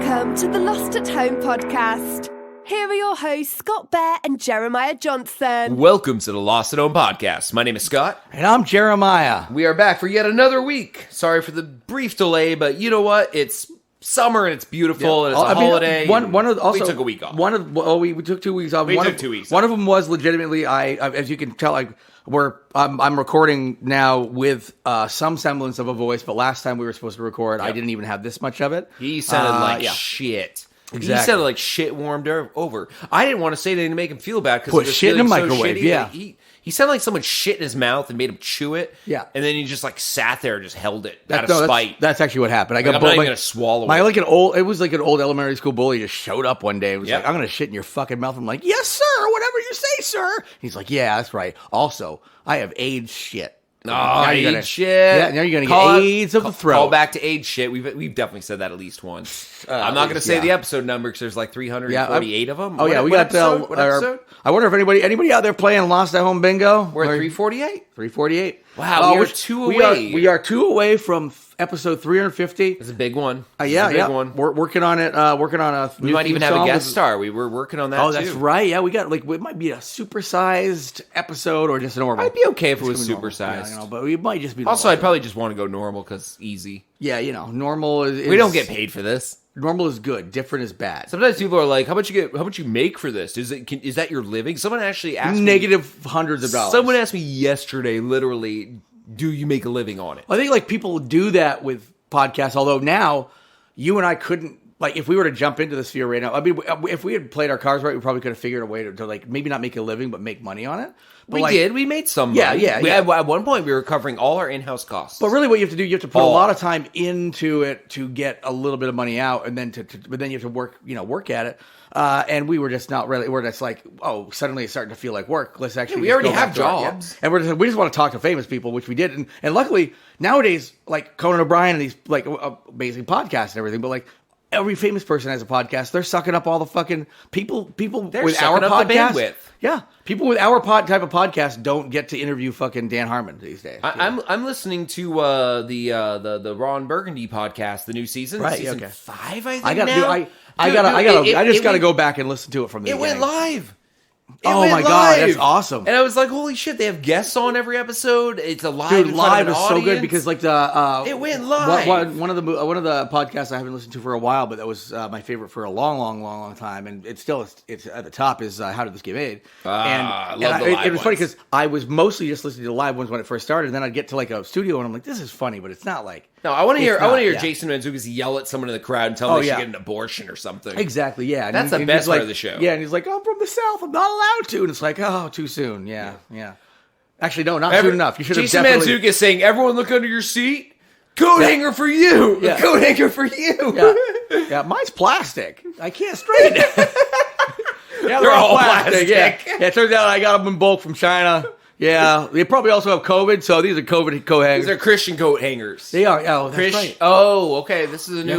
Welcome to the Lost at Home podcast. Here are your hosts, Scott Bear and Jeremiah Johnson. Welcome to the Lost at Home podcast. My name is Scott. And I'm Jeremiah. We are back for yet another week. Sorry for the brief delay, but you know what? It's summer and it's beautiful and it's a holiday. We took a week off. We took 2 weeks off. We took 2 weeks off. One of them was legitimately, as you can tell, I'm recording now with some semblance of a voice, but last time we were supposed to record, I didn't even have this much of it. He sounded like shit. Exactly. He sounded like shit warmed over. I didn't want to say anything to make him feel bad because put shit in the microwave. So yeah, he sounded like someone shit in his mouth and made him chew it. Yeah, and then he just like sat there and just held it out of spite. That's actually what happened. I'm not even gonna swallow it. It was like an old elementary school bully just showed up one day and was like, "I'm gonna shit in your fucking mouth." I'm like, "Yes, sir. Whatever you say, sir." He's like, "Yeah, that's right. Also, I have AIDS shit." AIDS shit. Yeah, now you're going to get AIDS of the throat. Call back to AIDS shit. We've definitely said that at least once. I'm not going to say the episode number because there's like 348 of them. Oh, yeah. What episode? I wonder if anybody out there playing Lost at Home Bingo? We're at 348? 348. Wow, we're 2 away. We are 2 away from episode 350. It's a big one. Big one. We're working on it. We might even have a guest star. We were working on that, too. Oh, that's right. Yeah, we got, it might be a supersized episode or just a normal. I'd be okay if it was supersized. Yeah, but we might just be Also, I'd probably just want to go normal because easy. Yeah, normal is... We don't get paid for this. Normal is good. Different is bad. Sometimes people are like, "How much you make for this? Is that your living?" Someone actually asked me... Negative hundreds of dollars. Someone asked me yesterday, literally, "Do you make a living on it?" I think people do that with podcasts. Although now, you and I couldn't. If we were to jump into the sphere right now, I mean, if we had played our cards right, we probably could have figured a way to maybe not make a living, but make money on it. But we did. We made some money. Yeah. At one point, we were covering all our in-house costs. But really, what you have to do, you have to put a lot of time into it to get a little bit of money out, and then but then you have to work at it. And we were just not really. We're just like, oh, suddenly it's starting to feel like work. Let's actually. We already have jobs, and we just want to talk to famous people, which we did, and luckily nowadays, like Conan O'Brien and these amazing podcasts and everything, but every famous person has a podcast. They're sucking up all the fucking people with our podcast. Yeah, people with our type of podcast don't get to interview fucking Dan Harmon these days. I'm listening to the Ron Burgundy podcast, the new season, season 5. I think I just got to go back and listen to it from the beginning. It went live. Oh my god, that's awesome! And I was like, "Holy shit!" They have guests on every episode. It's a live. Dude, live is so good because it went live. One of the podcasts I haven't listened to for a while, but that was my favorite for a long time, and it's at the top is How Did This Get Made? It was funny because I was mostly just listening to the live ones when it first started, and then I'd get to a studio and I'm like, "This is funny," but it's not like. No, I want to hear Jason Mantzoukas yell at someone in the crowd and tell them they should get an abortion or something. Exactly, yeah. That's the best part of the show. Yeah, and he's like, "I'm from the South. I'm not allowed to." And it's like, "Oh, too soon." Yeah. Actually, no, not soon enough. You should have Jason Mantzoukas saying, "Everyone look under your seat. Coat hanger for you. Yeah. Coat hanger for you." Yeah, mine's plastic. I can't straighten it. They're all plastic. Yeah, it turns out I got them in bulk from China. Yeah, they probably also have COVID, so these are COVID coat hangers. These are Christian coat hangers. They are. Oh, that's right. Oh, okay. This is a new,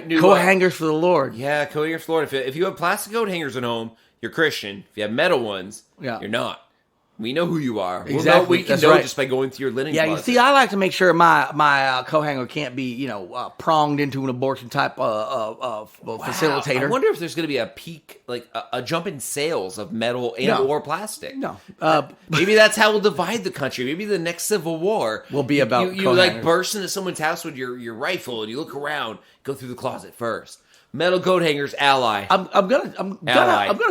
new coat hangers for the Lord. Yeah, coat hangers for the Lord. If you have plastic coat hangers at home, you're Christian. If you have metal ones, you're not. We know who you are. Exactly. We can know just by going through your linen closet. You see, I like to make sure my coat hanger can't be, pronged into an abortion type facilitator. I wonder if there's going to be a peak, a jump in sales of metal or plastic. No. Maybe that's how we'll divide the country. Maybe the next civil war will be about you burst into someone's house with your rifle and you look around, go through the closet first. Metal coat hangers, ally. I'm gonna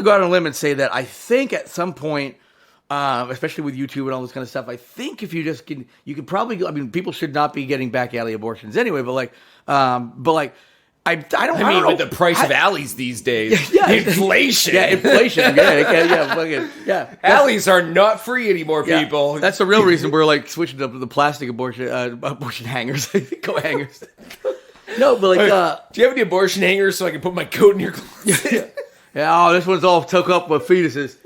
go out on a limb and say that I think at some point. Especially with YouTube and all this kind of stuff, I think if you can probably. I mean, people should not be getting back alley abortions anyway. But I don't know. With the price of alleys these days, inflation. Yeah, inflation. Yeah. Alleys are not free anymore, people. That's the real reason we're switching up to the plastic abortion hangers, coat hangers. No, but do you have any abortion hangers so I can put my coat in your closet? Yeah. Oh, this one's all took up with fetuses.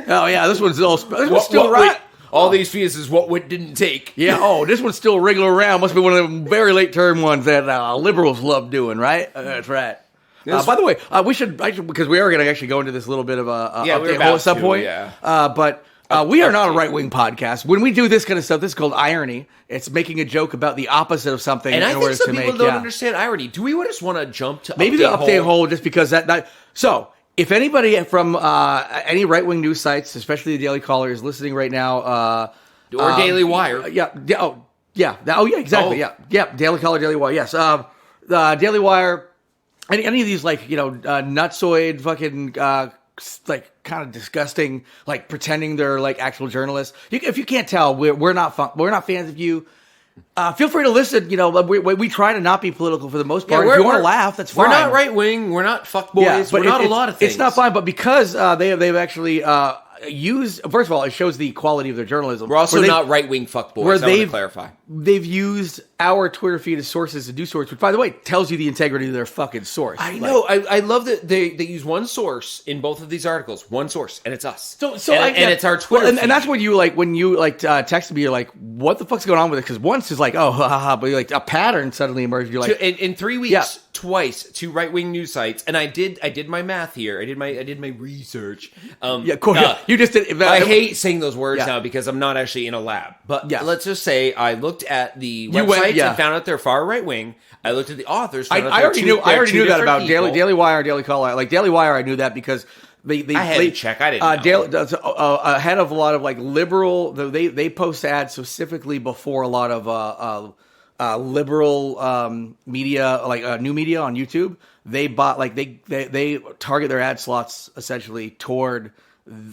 Oh, yeah, this one's still right. All these fetuses, what didn't take. Yeah, this one's still wriggling around. Must be one of them very late-term ones that liberals love doing, right? That's right. By the way, we should, because we are going to actually go into this little bit of a update at some point. Yeah. But We are not a right-wing podcast. When we do this kind of stuff, this is called irony. It's making a joke about the opposite of something. And I think some people don't yeah. understand irony. Do we just want to jump to maybe the update hole just because that so if anybody from any right-wing news sites, especially the Daily Caller, is listening right now, or Daily Wire, exactly, Daily Caller, Daily Wire, yes, Daily Wire, any of these nutsoid fucking like kind of disgusting, like pretending they're like actual journalists. If you can't tell, we're not fans of you. Feel free to listen. We try to not be political for the most part. If you want to laugh, that's fine. We're not right wing. We're not fuckboys. We're not a lot of things. It's not fine, but because they've actually used. First of all, it shows the quality of their journalism. We're also not right wing fuckboys. I want to clarify. They've used our Twitter feed as sources to do source, which, by the way, tells you the integrity of their fucking source. I know. I love that they use one source in both of these articles. One source, and it's us. And it's our Twitter feed. And that's when you texted me, you're like, what the fuck's going on with it? Because once it's like, oh, ha, ha, ha, but like a pattern suddenly emerged. You're like, in 3 weeks, twice, 2 right wing news sites, and I did my math here. I did my research. Cool. You just did. I hate saying those words now because I'm not actually in a lab. But let's just say I looked at the websites and found out they're far right wing. I looked at the authors. I already knew that about Daily Wire, Daily Caller. Like Daily Wire, I knew that because they I had to check. I didn't know. Ahead of a lot of like liberal. They post ads specifically before a lot of liberal media, like new media on YouTube. They bought they target their ad slots essentially toward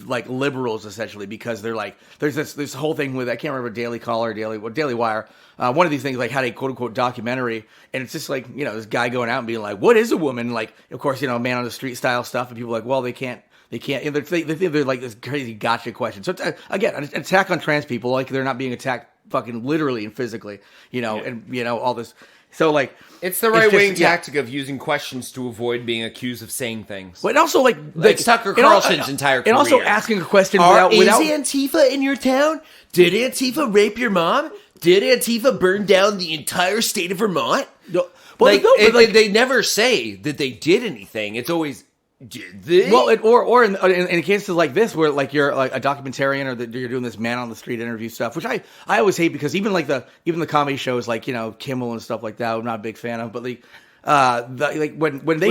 like liberals essentially because they're like there's this whole thing with I can't remember Daily Caller or Daily Wire. One of these things like had a quote unquote documentary, and it's just like this guy going out and being like, "What is a woman?" Like, of course, man on the street style stuff, and people are like, "Well, they can't." They think they're like this crazy gotcha question. So it's, again, an attack on trans people, like they're not being attacked fucking literally and physically, and all this. So like it's the right wing tactic of using questions to avoid being accused of saying things. But also like Tucker Carlson's entire career. And also asking a question Is Antifa in your town? Did Antifa rape your mom? Did Antifa burn down the entire state of Vermont? No, they never say that they did anything. It's always did they? Well, or in cases like this, where like you're like a documentarian or you're doing this man on the street interview stuff, which I always hate because even the comedy shows like Kimmel and stuff like that, I'm not a big fan of. But when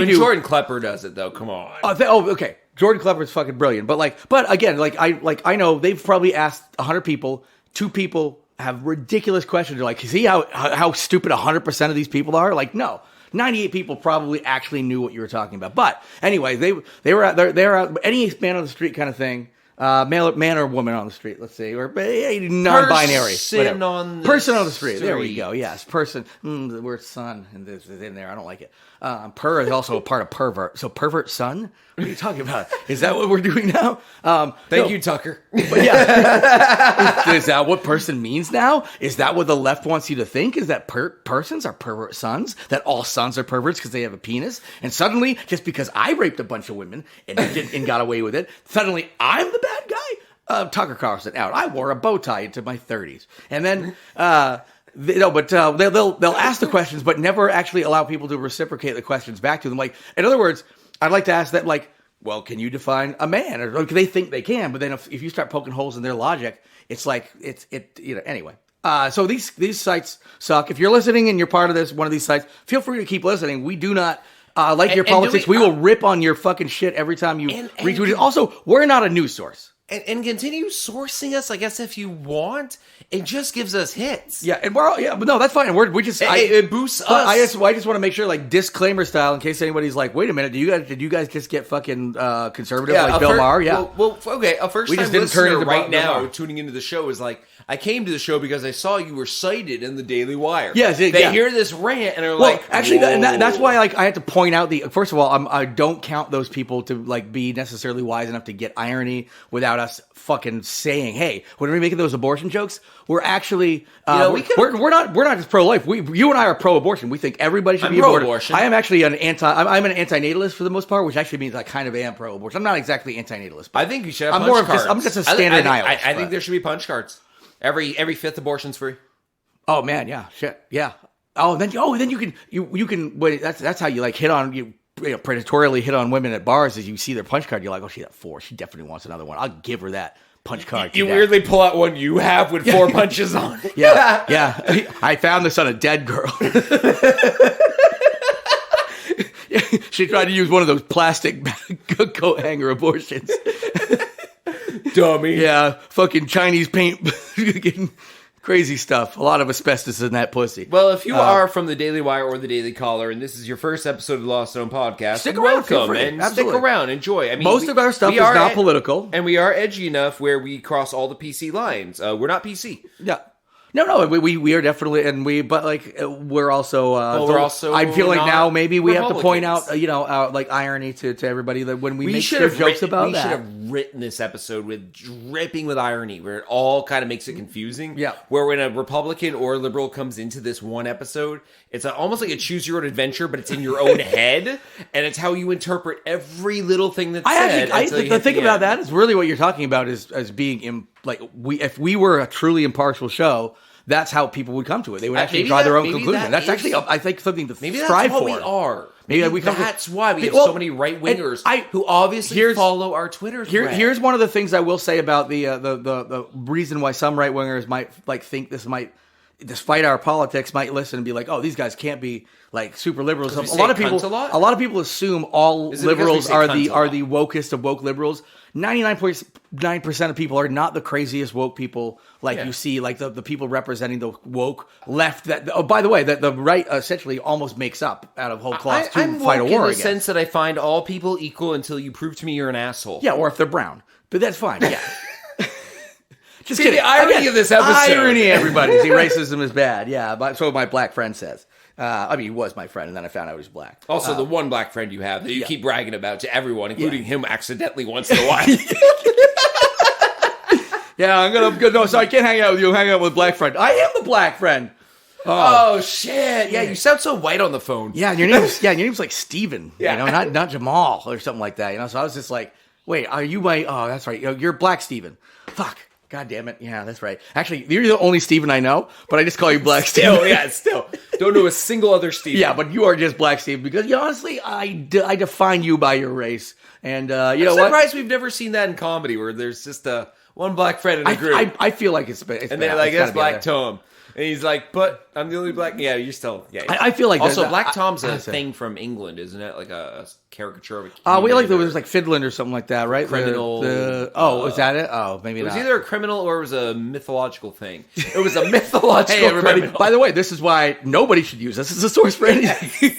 Jordan Klepper does it though, come on. Okay, Jordan Klepper is fucking brilliant. But again, I know they've probably asked 100 people, 2 people have ridiculous questions. They're like, see how stupid 100% of these people are? Like, no. 98 people probably actually knew what you were talking about. But anyway, they were out there. They were out any man on the street kind of thing. Man or woman on the street, let's say, or non-binary. Person on the street. There we go. Yes, person. The word son is in there. I don't like it. Per is also a part of pervert. So pervert son? What are you talking about? Is that what we're doing now? Thank you, Tucker. But yeah, is that what person means now? Is that what the left wants you to think? Is that persons are pervert sons? That all sons are perverts because they have a penis? And suddenly, just because I raped a bunch of women and got away with it, suddenly I'm the bad guy? Tucker Carlson out. I wore a bow tie into my 30s. And then... they'll ask the questions, but never actually allow people to reciprocate the questions back to them. Like, in other words, I'd like to ask that, like, well, can you define a man? Or they think they can, but then if you start poking holes in their logic, it's like anyway. So these sites suck. If you're listening and you're part of one of these sites, feel free to keep listening. We do not like your politics. We will rip on your fucking shit every time you retweet it. Also, we're not a news source. And continue sourcing us, I guess, if you want. It just gives us hits. Yeah, and but no, that's fine. It boosts us. I just want to make sure, like disclaimer style, in case anybody's like, "Wait a minute, did you guys just get fucking conservative like Bill Maher?" Yeah. Well, okay. A first-time listener right now tuning into the show is like, I came to the show because I saw you were cited in the Daily Wire. Yes, they hear this rant and are like, actually, that's why I had to point out first of all, I don't count those people to like be necessarily wise enough to get irony without us fucking saying, hey, when we're making those abortion jokes, we're actually we're not just pro-life. You and I are pro-abortion. We think everybody should be pro-abortion. I am actually I'm an anti-natalist for the most part, which actually means I kind of am pro-abortion. I'm not exactly anti-natalist. I think you should have punch cards. I'm just a standard nihilist. I think there should be punch cards. Every 5th abortion's free. Oh man, yeah, shit, yeah. Then you can. Wait, that's how you like hit on predatorially hit on women at bars. As you see their punch card, you're like, oh, she's at 4. She definitely wants another one. I'll give her that. punch card. You weirdly pull out one you have with 4 punches on it. Yeah. I found this on a dead girl. She tried to use one of those plastic coat hanger abortions. Dummy. Yeah, fucking Chinese paint. Crazy stuff. A lot of asbestos in that pussy. Well, if you are from the Daily Wire or the Daily Caller, and this is your first episode of the Lost Zone podcast, stick around, welcome, and stick around, enjoy. I mean, most of our stuff is not political, and we are edgy enough where we cross all the PC lines. We're not PC. Yeah. No, we are definitely, and we're also. We're also. I feel like now maybe we have to point out, like irony to everybody that when we make jokes about that. We should have written this episode with dripping with irony, where it all kind of makes it confusing. Yeah. Where when a Republican or a liberal comes into this one episode, it's almost like a choose your own adventure, but it's in your own head, and it's how you interpret every little thing that's said. The thing about that is really what you're talking about is as being if we were a truly impartial show. That's how people would come to it. They would actually draw their own conclusion. That's actually, I think, something to strive for. Maybe that's what we are. Maybe that's why we have so many right wingers who obviously follow our Twitter thread. Here's one of the things I will say about the reason why some right wingers might think despite our politics, might listen and be like, oh, these guys can't be like super liberals. A lot of people assume all liberals are the wokest of woke liberals. 99.9% of people are not the craziest woke people you see, like the people representing the woke left. By the way, that the right essentially almost makes up out of whole cloth to fight a war against. I'm woke in the sense that I find all people equal until you prove to me you're an asshole. Yeah, or if they're brown. But that's fine, yeah. Just kidding. The irony of this episode. Irony, everybody. See, racism is bad. Yeah, so my black friend says. He was my friend, and then I found out he was black. Also, the one black friend you have that you keep bragging about to everyone, including him accidentally once in a while. Yeah, I'm gonna. No, so I can't hang out with you. I'm hanging out with a black friend. I am the black friend. Oh shit! Yeah, you sound so white on the phone. Yeah, your name's like Steven. Yeah. Not Jamal or something like that. So I was just like, wait, are you my? Oh, that's right. You're Black Steven. Fuck. God damn it. Yeah, that's right. Actually, you're the only Steven I know, but I just call you Black Steven. Still. Don't know a single other Steven. Yeah, but you are just Black Steven because, honestly, I define you by your race. And, I'm surprised we've never seen that in comedy where there's just one black friend in a group. I feel like it's and they're like, that's Black Tom. And he's like, but I'm the only black. Yeah, you're still. Yeah. I feel like also Black Tom's a thing from England, isn't it? Like a caricature of a. There was like Finland or something like that, right? Criminal. Was that it? Oh, maybe not. It was either a criminal or it was a mythological thing. It was a mythological. Hey, everybody! Criminal. By the way, this is why nobody should use this as a source for anything.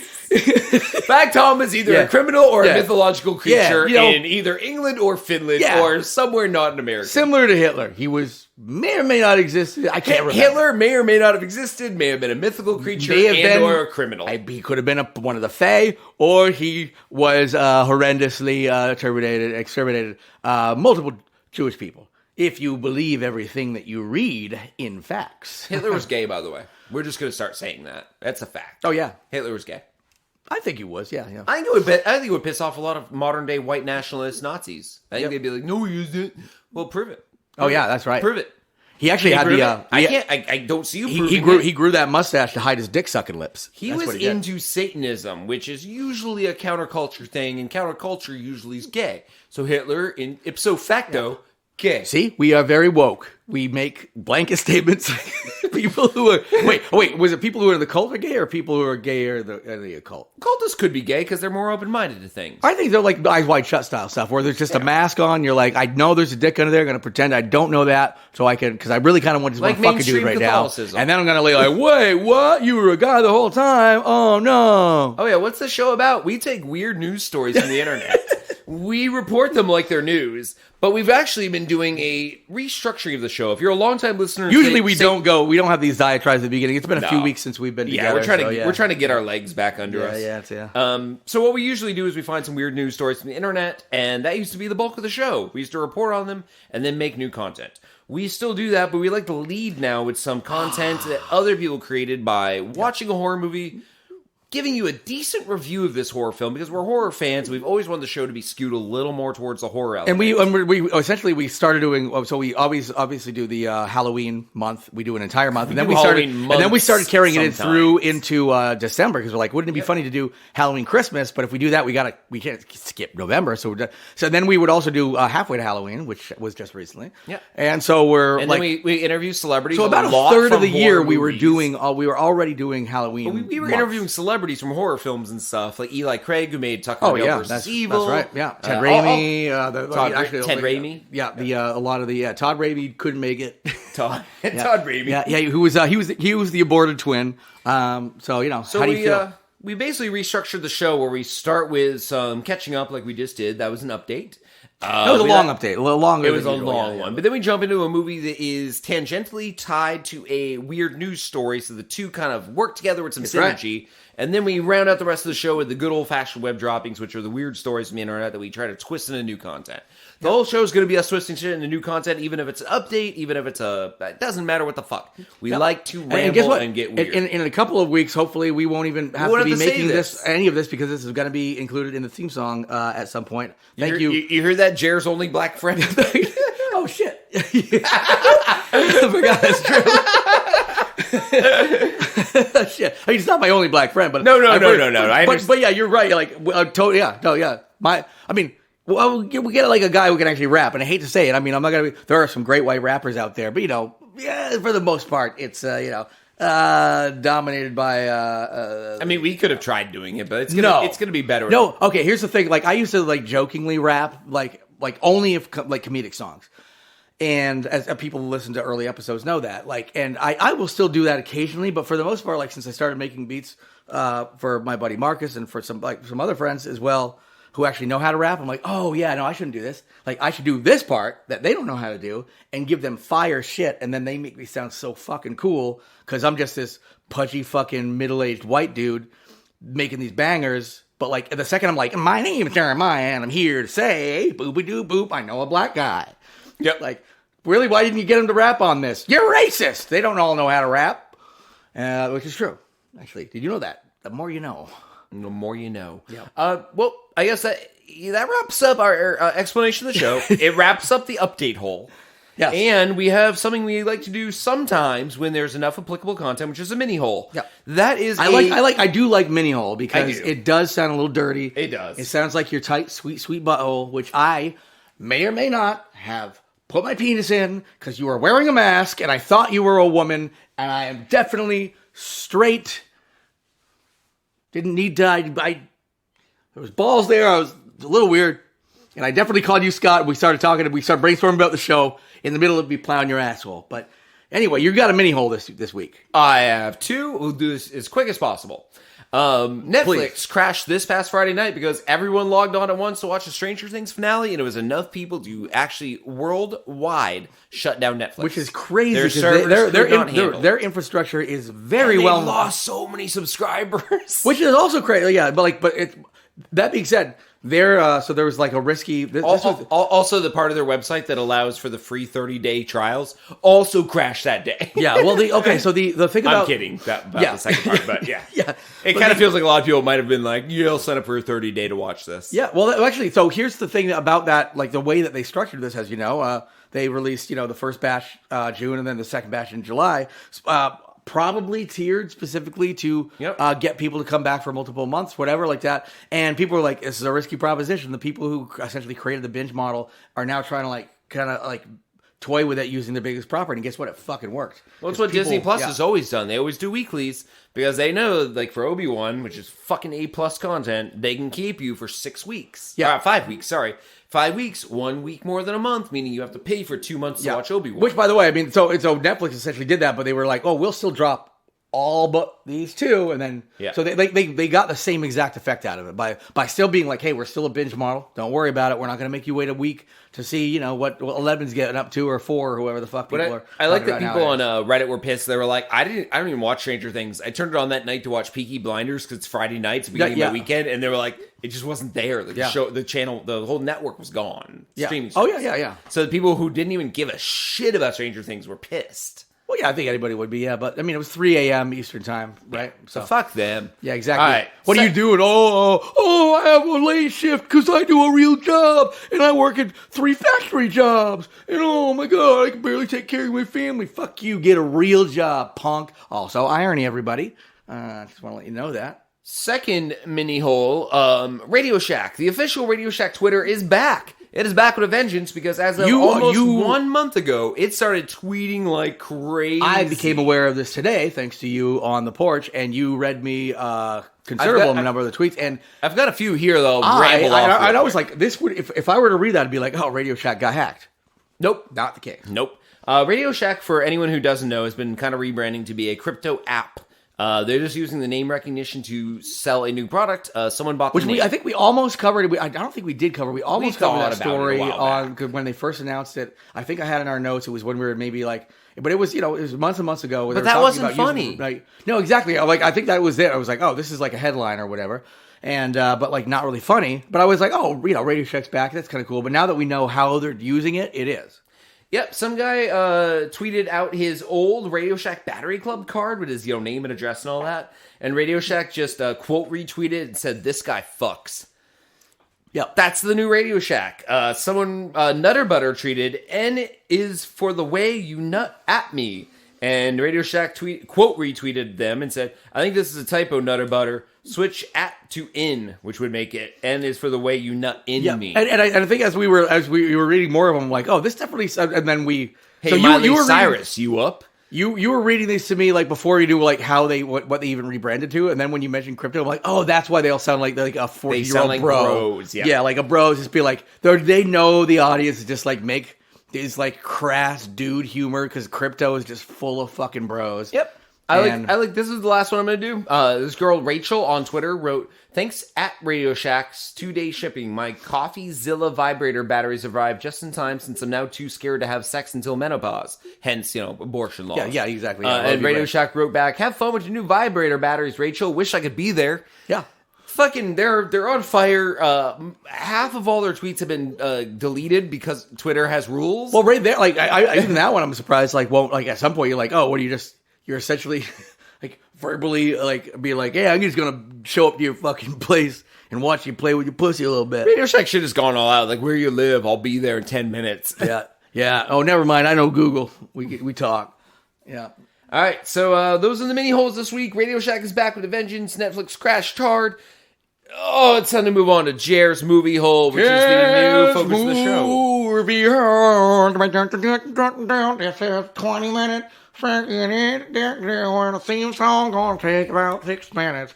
Black Tom is either a criminal or a mythological creature in either England or Finland or somewhere not in America. Similar to Hitler, he may or may not exist. I can't remember. Hitler may or may not have existed, may have been a mythical creature or a criminal. He could have been one of the Fae, or he was horrendously exterminated multiple Jewish people. If you believe everything that you read in facts. Hitler was gay, by the way. We're just going to start saying that. That's a fact. Oh, yeah. Hitler was gay. I think he was, yeah. I think it would piss off a lot of modern day white nationalist Nazis. I think they'd be like, "No, he isn't." Well, prove it. Yeah, that's right. Prove it. He actually had the. I don't see you proving it. He grew that mustache to hide his dick sucking lips. He was into Satanism, which is usually a counterculture thing, and counterculture usually is gay. So Hitler, in ipso facto, gay. See, we are very woke. We make blanket statements. People who are wait, was it people who are in the cult are gay, or people who are gay are the occult? Cultists could be gay because they're more open-minded to things. I think they're like Eyes Wide Shut style stuff, where there's just a mask on. You're like, I know there's a dick under there. I'm gonna pretend I don't know that, so I can, because I really kind of want to fucking do it right now. And then I'm gonna like, wait, what? You were a guy the whole time? Oh no! Oh yeah, what's the show about? We take weird news stories from the internet. We report them like they're news, but we've actually been doing a restructuring of the show. If you're a longtime listener, usually we don't have these diatribes at the beginning. It's been a few weeks since we've been together. We're trying to get our legs back under us. Yeah. So what we usually do is we find some weird news stories from the internet, and that used to be the bulk of the show. We used to report on them and then make new content. We still do that, but we like to lead now with some content that other people created by watching a horror movie, giving you a decent review of this horror film because we're horror fans. We've always wanted the show to be skewed a little more towards the horror element. And we essentially we started doing, so we always obviously do the Halloween month. We do an entire month, and then we started carrying it through into December because we're like, wouldn't it be funny to do Halloween, Christmas? But if we do that, we can't skip November. So then we would also do halfway to Halloween, which was just recently. Yeah, and so then we interview celebrities. So about a third of the year we were already doing Halloween. We were interviewing celebrities from horror films and stuff, like Eli Craig, who made Tucker vs. Evil. That's right. Yeah, Ted Raimi. Ted Raimi. Yeah, a lot of the Todd Raimi couldn't make it. Todd Raimi. Yeah, who was he was the aborted twin. So how do you feel? We basically restructured the show where we start with some catching up, like we just did. That was an update. It was a long update, a little longer. It was a long one, but then we jump into a movie that is tangentially tied to a weird news story, so the two kind of work together with some synergy. Right. And then we round out the rest of the show with the good old-fashioned web droppings, which are the weird stories from the internet that we try to twist into new content. The whole show is going to be us twisting shit into new content, even if it's an update, even if it's it doesn't matter what the fuck. We like to ramble and get weird. In a couple of weeks, hopefully, we won't even have to be making any of this because this is going to be included in the theme song at some point. Thank you. You heard that? Jer's only black friend? Oh, shit. I forgot that's true. Shit. I mean, it's not my only black friend, but no. But yeah, you're right. Like, well, we get like a guy who can actually rap, and I hate to say it. I mean, I'm not gonna. There are some great white rappers out there, but for the most part, it's dominated by. I mean, we could have tried doing it, but it's gonna be better. No, okay. Here's the thing. Like, I used to like jokingly rap, like only if like comedic songs. And as people who listen to early episodes know that, and I will still do that occasionally, but for the most part, since I started making beats for my buddy Marcus and for some other friends as well who actually know how to rap, I'm like, oh yeah, no, I shouldn't do this. Like, I should do this part that they don't know how to do and give them fire shit, and then they make me sound so fucking cool because I'm just this pudgy fucking middle-aged white dude making these bangers. But the second I'm like, my name is Jeremiah, and I'm here to say, boopy doo boop, I know a black guy. Yep. Really, why didn't you get him to rap on this? You're racist. They don't all know how to rap, which is true. Actually, did you know that? The more you know. The more you know. Yeah. Well, I guess that wraps up our explanation of the show. It wraps up the update hole. Yes. And we have something we like to do sometimes when there's enough applicable content, which is a mini hole. Yeah. That is I do like mini hole because it does sound a little dirty. It does. It sounds like your tight, sweet, sweet butthole, which I may or may not have put my penis in because you were wearing a mask and I thought you were a woman, and I am definitely straight. Didn't need to. There was balls there. I was a little weird. And I definitely called you Scott. We started talking, and we started brainstorming about the show in the middle of me plowing your asshole. But anyway, you got a mini hole this week. I have two. We'll do this as quick as possible. Netflix crashed this past Friday night because everyone logged on at once to watch the Stranger Things finale, and it was enough people to actually worldwide shut down Netflix, which is crazy. Their infrastructure is very well. They lost so many subscribers, which is also crazy. Yeah, that being said, there was a risky. Also, the part of their website that allows for the free 30-day trials also crashed that day. Yeah, well, so the thing about I'm kidding about the second part, but yeah, it kind of feels like a lot of people might have been like, "Yeah, I'll sign up for a 30-day to watch this." Yeah, well, actually, so here's the thing about that, the way that they structured this, as you know, they released the first batch June and then the second batch in July. Probably tiered specifically to get people to come back for multiple months, whatever like that. And people were like, this is a risky proposition. The people who essentially created the binge model are now trying to toy with it using the biggest property. And guess what? It fucking worked. Well, it's what Disney Plus has always done. They always do weeklies because they know, for Obi-Wan, which is fucking A+ content, they can keep you for 6 weeks. Yeah. 5 weeks, sorry. 5 weeks, 1 week more than a month, meaning you have to pay for 2 months to watch Obi-Wan. Which, by the way, I mean, so Netflix essentially did that, but they were like, oh, we'll still drop all but these two, and then so they got the same exact effect out of it by still being like, hey, we're still a binge model. Don't worry about it. We're not going to make you wait a week to see what 11's getting up to, or 4, or whoever the fuck people are. I like that people on Reddit were pissed. They were like, I don't even watch Stranger Things. I turned it on that night to watch Peaky Blinders because it's Friday night, it's the beginning of the weekend, and they were like, it just wasn't there. The show, the channel, the whole network was gone. Yeah. Streaming service. Yeah. So the people who didn't even give a shit about Stranger Things were pissed. Well, yeah, I think anybody would be, yeah. But, I mean, it was 3 a.m. Eastern time, right? So fuck them. Yeah, exactly. All right. What are you doing? Oh, I have a late shift because I do a real job and I work at 3 factory jobs. And oh my God, I can barely take care of my family. Fuck you. Get a real job, punk. Also, irony, everybody. Just want to let you know that. Second mini hole, Radio Shack. The official Radio Shack Twitter is back. It is back with a vengeance because as of almost 1 month ago, it started tweeting like crazy. I became aware of this today thanks to you on the porch, and you read me a considerable number of the tweets. And I've got a few here though. I was like, this would if I were to read that, I'd be like, oh, Radio Shack got hacked. Nope, not the case. Nope. Radio Shack, for anyone who doesn't know, has been kind of rebranding to be a crypto app. They're just using the name recognition to sell a new product. Someone bought the name. I think we almost covered it. I don't think we did cover. We almost covered that story when they first announced it. I think I had in our notes. It was when we were maybe like, but it was it was months and months ago. But that wasn't funny. No, exactly. Like I think that was it. I was like, oh, this is like a headline or whatever, and but like not really funny. But I was like, oh, Radio Shack's back. That's kind of cool. But now that we know how they're using it, it is. Yep, some guy tweeted out his old Radio Shack Battery Club card with his name and address and all that, and Radio Shack just quote retweeted and said, "This guy fucks." Yep, that's the new Radio Shack. Someone Nutter Butter tweeted, "N is for the way you nut at me," and Radio Shack quote retweeted them and said, "I think this is a typo, Nutter Butter. Switch at to in, which would make it N is for the way you nut in me." And I think as we were reading more of them, like, oh, this definitely. And then we. Hey, so you were Cyrus, you up? You were reading these to me like before you knew like how what they even rebranded to, and then when you mentioned crypto, I'm like, oh, that's why they all sound like they're like a 40-year-old like bro. Bros, yeah, like a bro. Just be like they know the audience is just like make these like crass dude humor because crypto is just full of fucking bros. Yep. I like this is the last one I'm going to do. This girl, Rachel, on Twitter wrote, "Thanks at Radio Shack's 2-day shipping. My CoffeeZilla vibrator batteries arrived just in time since I'm now too scared to have sex until menopause. Hence, abortion laws." Yeah, exactly. And Radio Shack wrote back, "Have fun with your new vibrator batteries, Rachel. Wish I could be there." Yeah. Fucking, they're on fire. Half of all their tweets have been deleted because Twitter has rules. Well, right there, like, I even that one I'm surprised, like, won't, like, at some point you're like, oh, what are you you're essentially like verbally like be like, hey, I'm just gonna show up to your fucking place and watch you play with your pussy a little bit. Radio Shack shit has gone all out. Like, where you live, I'll be there in 10 minutes. Yeah. Oh, never mind. I know Google. We talk. Yeah. All right. So those are the mini holes this week. Radio Shack is back with a vengeance. Netflix crashed hard. Oh, it's time to move on to Jer's movie hole, which is the new focus of the show. This is 20 minutes. When a theme song gonna take about 6 minutes.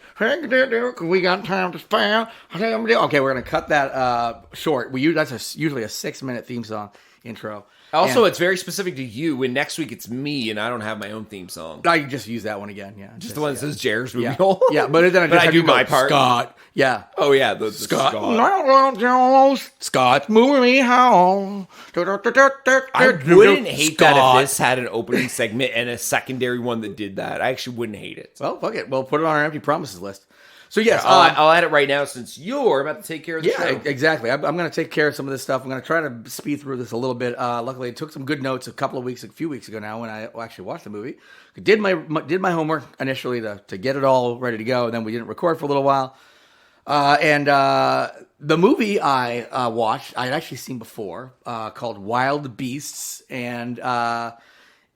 We got time to spare. Okay, we're gonna cut that short. That's usually a 6-minute theme song intro. Also, it's very specific to you, and next week it's me, and I don't have my own theme song. I just use that one again, yeah. Just the one that says Jer's movie yeah. hole? Yeah, but then I do my part. Scott. Yeah. Oh, yeah, the Scott. Scott's movie home. I wouldn't hate that if this had an opening segment and a secondary one that did that. I actually wouldn't hate it. Well, fuck it. We'll put it on our empty promises list. So yes, I'll add it right now since you're about to take care of the show. Yeah, exactly. I'm going to take care of some of this stuff. I'm going to try to speed through this a little bit. Luckily, I took some good notes a few weeks ago now when I actually watched the movie. Did my homework initially to get it all ready to go, and then we didn't record for a little while. And the movie I watched, I had actually seen before, called Wild Beasts, and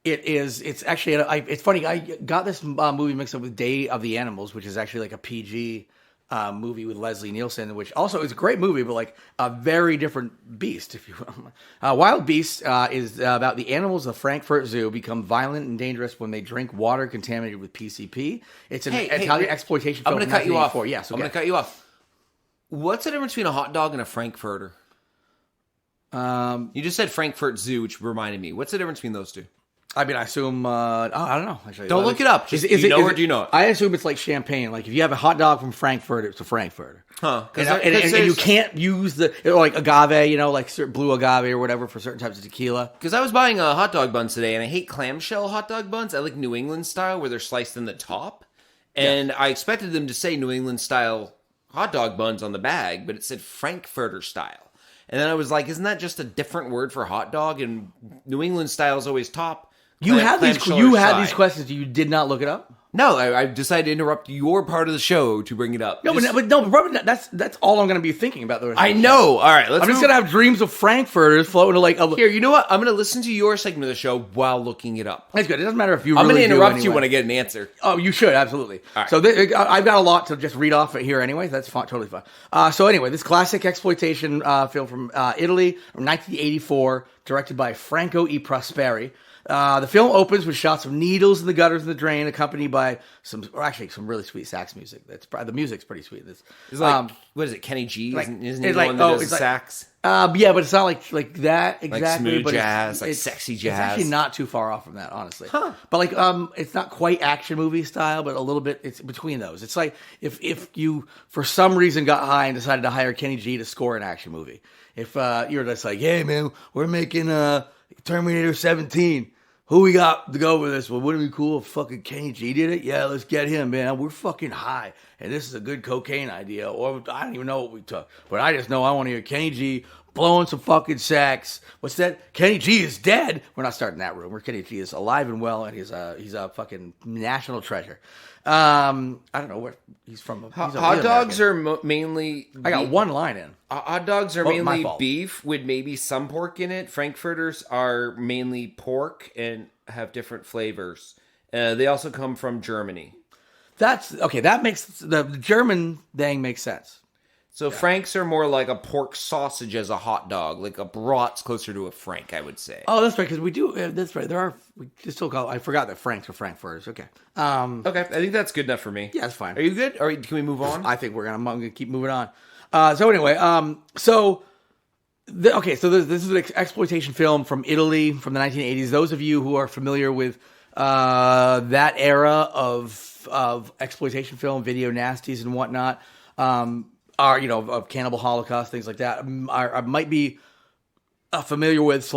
it's actually, it's funny, I got this movie mixed up with Day of the Animals, which is actually like a PG movie with Leslie Nielsen, which also is a great movie, but like a very different beast, if you will. Wild Beasts is about the animals of Frankfurt Zoo become violent and dangerous when they drink water contaminated with PCP. It's an Italian exploitation film. I'm going to cut you off. Yes, okay. I'm going to cut you off. What's the difference between a hot dog and a Frankfurter? You just said Frankfurt Zoo, which reminded me. What's the difference between those two? I mean, I assume, I don't know. Actually, don't look it up. Just, do you know or do you know it? I assume it's like champagne. Like if you have a hot dog from Frankfurt, it's a Frankfurter. Huh. And you can't use like agave, like blue agave or whatever for certain types of tequila. Because I was buying a hot dog buns today, and I hate clamshell hot dog buns. I like New England style where they're sliced in the top. And I expected them to say New England style hot dog buns on the bag, but it said Frankfurter style. And then I was like, isn't that just a different word for hot dog? And New England style is always top. You had Plan these Schiller-Stein. questions. You did not look it up. No, I decided to interrupt your part of the show to bring it up. No, but that's all I'm going to be thinking about the rest I of the know. All right, show. I'm just going to have dreams of Frankfurters floating to like. Here, you know what? I'm going to listen to your segment of the show while looking it up. That's good. It doesn't matter if you. I'm really going to interrupt anyway. you when I get an answer. Oh, you should absolutely. All right. So I've got a lot to just read off here anyway. That's fine, totally fine. So anyway, this classic exploitation film from Italy from 1984, directed by Franco E. Prosperi. The film opens with shots of needles in the gutters and the drain, accompanied by some really sweet sax music. The music's pretty sweet. It's like what is it? Kenny G? Isn't he the like, one that does it's the like, sax? Yeah, but it's not like that exactly. Like smooth but jazz, like it's sexy jazz. It's actually not too far off from that, honestly. Huh. But like, it's not quite action movie style, but a little bit. It's between those. It's like if you for some reason got high and decided to hire Kenny G to score an action movie. If you're just like, hey man, we're making Terminator 17. Who we got to go with this? Well, wouldn't it be cool if fucking Kenny G did it? Yeah, let's get him, man. We're fucking high, and this is a good cocaine idea. Or I don't even know what we took, but I just know I want to hear Kenny G blowing some fucking sax. What's that? Kenny G is dead. We're not starting that room. Where Kenny G is alive and well, and he's a fucking national treasure. I don't know where he's from. Hot dogs are mainly. I got one line in. Hot dogs are my mainly fault. beef with maybe some pork in it. Frankfurters are mainly pork and have different flavors. They also come from Germany. That's okay. That makes the German thing makes sense. So Franks are more like a pork sausage as a hot dog. Like a brat's closer to a Frank, I would say. Oh, that's right. Because we do. That's right. We still call. I forgot that Franks are Frankfurters. Okay. Okay, I think that's good enough for me. Yeah, that's fine. Are you good? Or can we move on? I think I'm gonna keep moving on. So anyway, so this is an exploitation film from Italy from the 1980s. Those of you who are familiar with that era of exploitation film, video nasties and whatnot, are of Cannibal Holocaust, things like that, are might be familiar with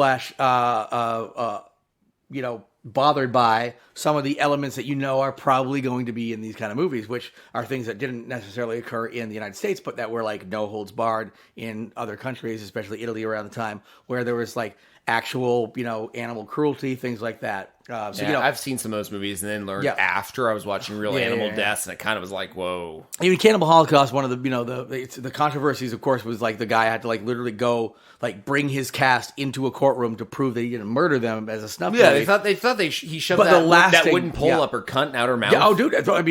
/ bothered by some of the elements that are probably going to be in these kind of movies, which are things that didn't necessarily occur in the United States, but that were like no holds barred in other countries, especially Italy around the time, where there was like actual, animal cruelty, things like that. I've seen some of those movies and then learned after I was watching real animal deaths, and it kind of was like, whoa. Even Cannibal Holocaust, one of the controversies, of course, was like the guy had to like literally go like bring his cast into a courtroom to prove that he didn't murder them as a snuff movie. Yeah, they thought he shoved that wooden pole up her cunt out her mouth. Yeah, oh, dude, I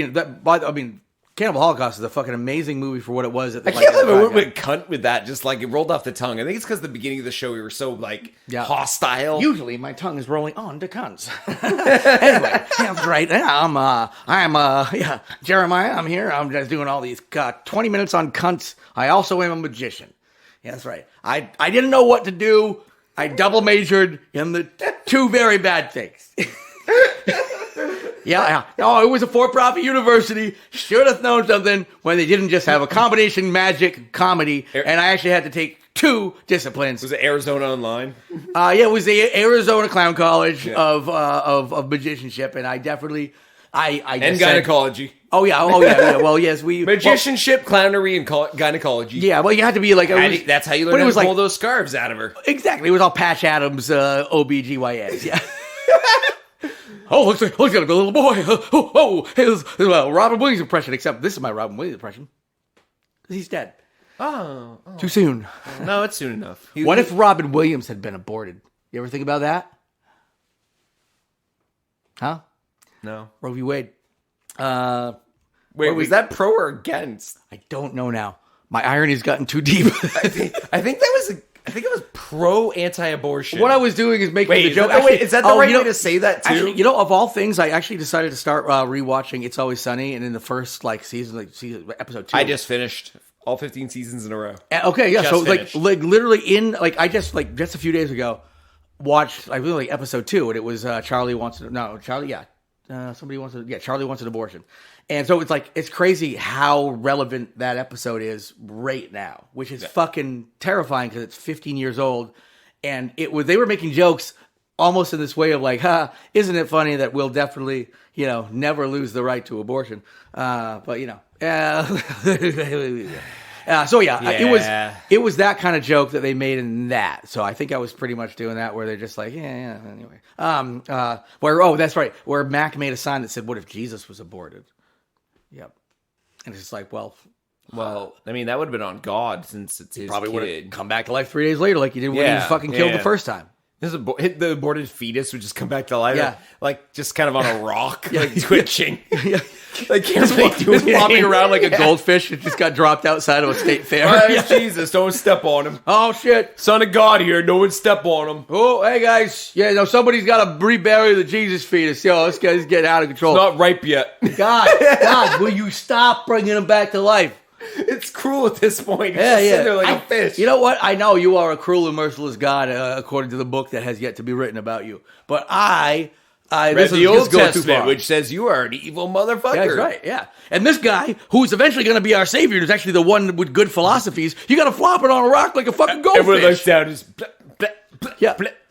mean, Cannibal Holocaust is a fucking amazing movie for what it was. I can't believe I went cunt with that. Just like it rolled off the tongue. I think it's because the beginning of the show we were so like hostile. Usually my tongue is rolling on to cunts. Anyway, that's right. I'm Jeremiah. I'm here. I'm just doing all these 20 minutes on cunts. I also am a magician. Yeah, that's right. I didn't know what to do. I double majored in the two very bad things. Yeah. No, it was a for-profit university. Should have known something when they didn't just have a combination magic comedy, and I actually had to take two disciplines. Was it Arizona Online? It was the Arizona Clown College of magicianship, and I definitely and gynecology. Oh yeah. Well, yes, magicianship, clownery, and gynecology. Yeah, well, you had to be like that's how you learn how to pull those scarves out of her. Exactly, it was all Patch Adams OBGYNs. Yeah. Oh, looks like a little boy. Here's Robin Williams impression, except this is my Robin Williams impression. He's dead. Oh. Too soon. No, it's soon enough. What if Robin Williams had been aborted? You ever think about that? Huh? No. Roe v. Wade. Wait, was that pro or against? I don't know now. My irony's gotten too deep. I think it was pro anti-abortion. What I was doing is making the joke. Is that the right way to say that too? Actually, of all things, I actually decided to start rewatching It's Always Sunny, and in the first season, episode 2. I just finished all 15 seasons in a row. Okay, yeah. Just so finished. like literally I just a few days ago watched episode 2, and it was Charlie wants an abortion. And so it's crazy how relevant that episode is right now, which is fucking terrifying because it's 15 years old. And they were making jokes almost in this way of like, isn't it funny that we'll definitely, never lose the right to abortion. But So it was that kind of joke that they made in that. So I think I was pretty much doing that where they're just like, yeah, anyway. That's right. Where Mac made a sign that said, "What if Jesus was aborted?" Yep. And it's just like, well, I mean, that would have been on God since it's his probably would have kid. come back to life 3 days later, like he did when he was fucking killed the first time. The aborted fetus would just come back to life, like just kind of on a rock, like twitching. Like can't Just flopping around like a goldfish that just got dropped outside of a state fair. Jesus, don't step on him. Oh shit, Son of God here, no one step on him. Oh, hey guys, somebody's got to rebury the Jesus fetus. Yo, this guy's getting out of control. It's not ripe yet. God, will you stop bringing him back to life? It's cruel at this point. He's just sitting there like a fish. You know what? I know you are a cruel and merciless God, according to the book that has yet to be written about you. But I read the Old Testament, which says you are an evil motherfucker. That's right, yeah. And this guy, who's eventually going to be our savior, who's actually the one with good philosophies, you got to flop it on a rock like a fucking goldfish. Everyone looks down, just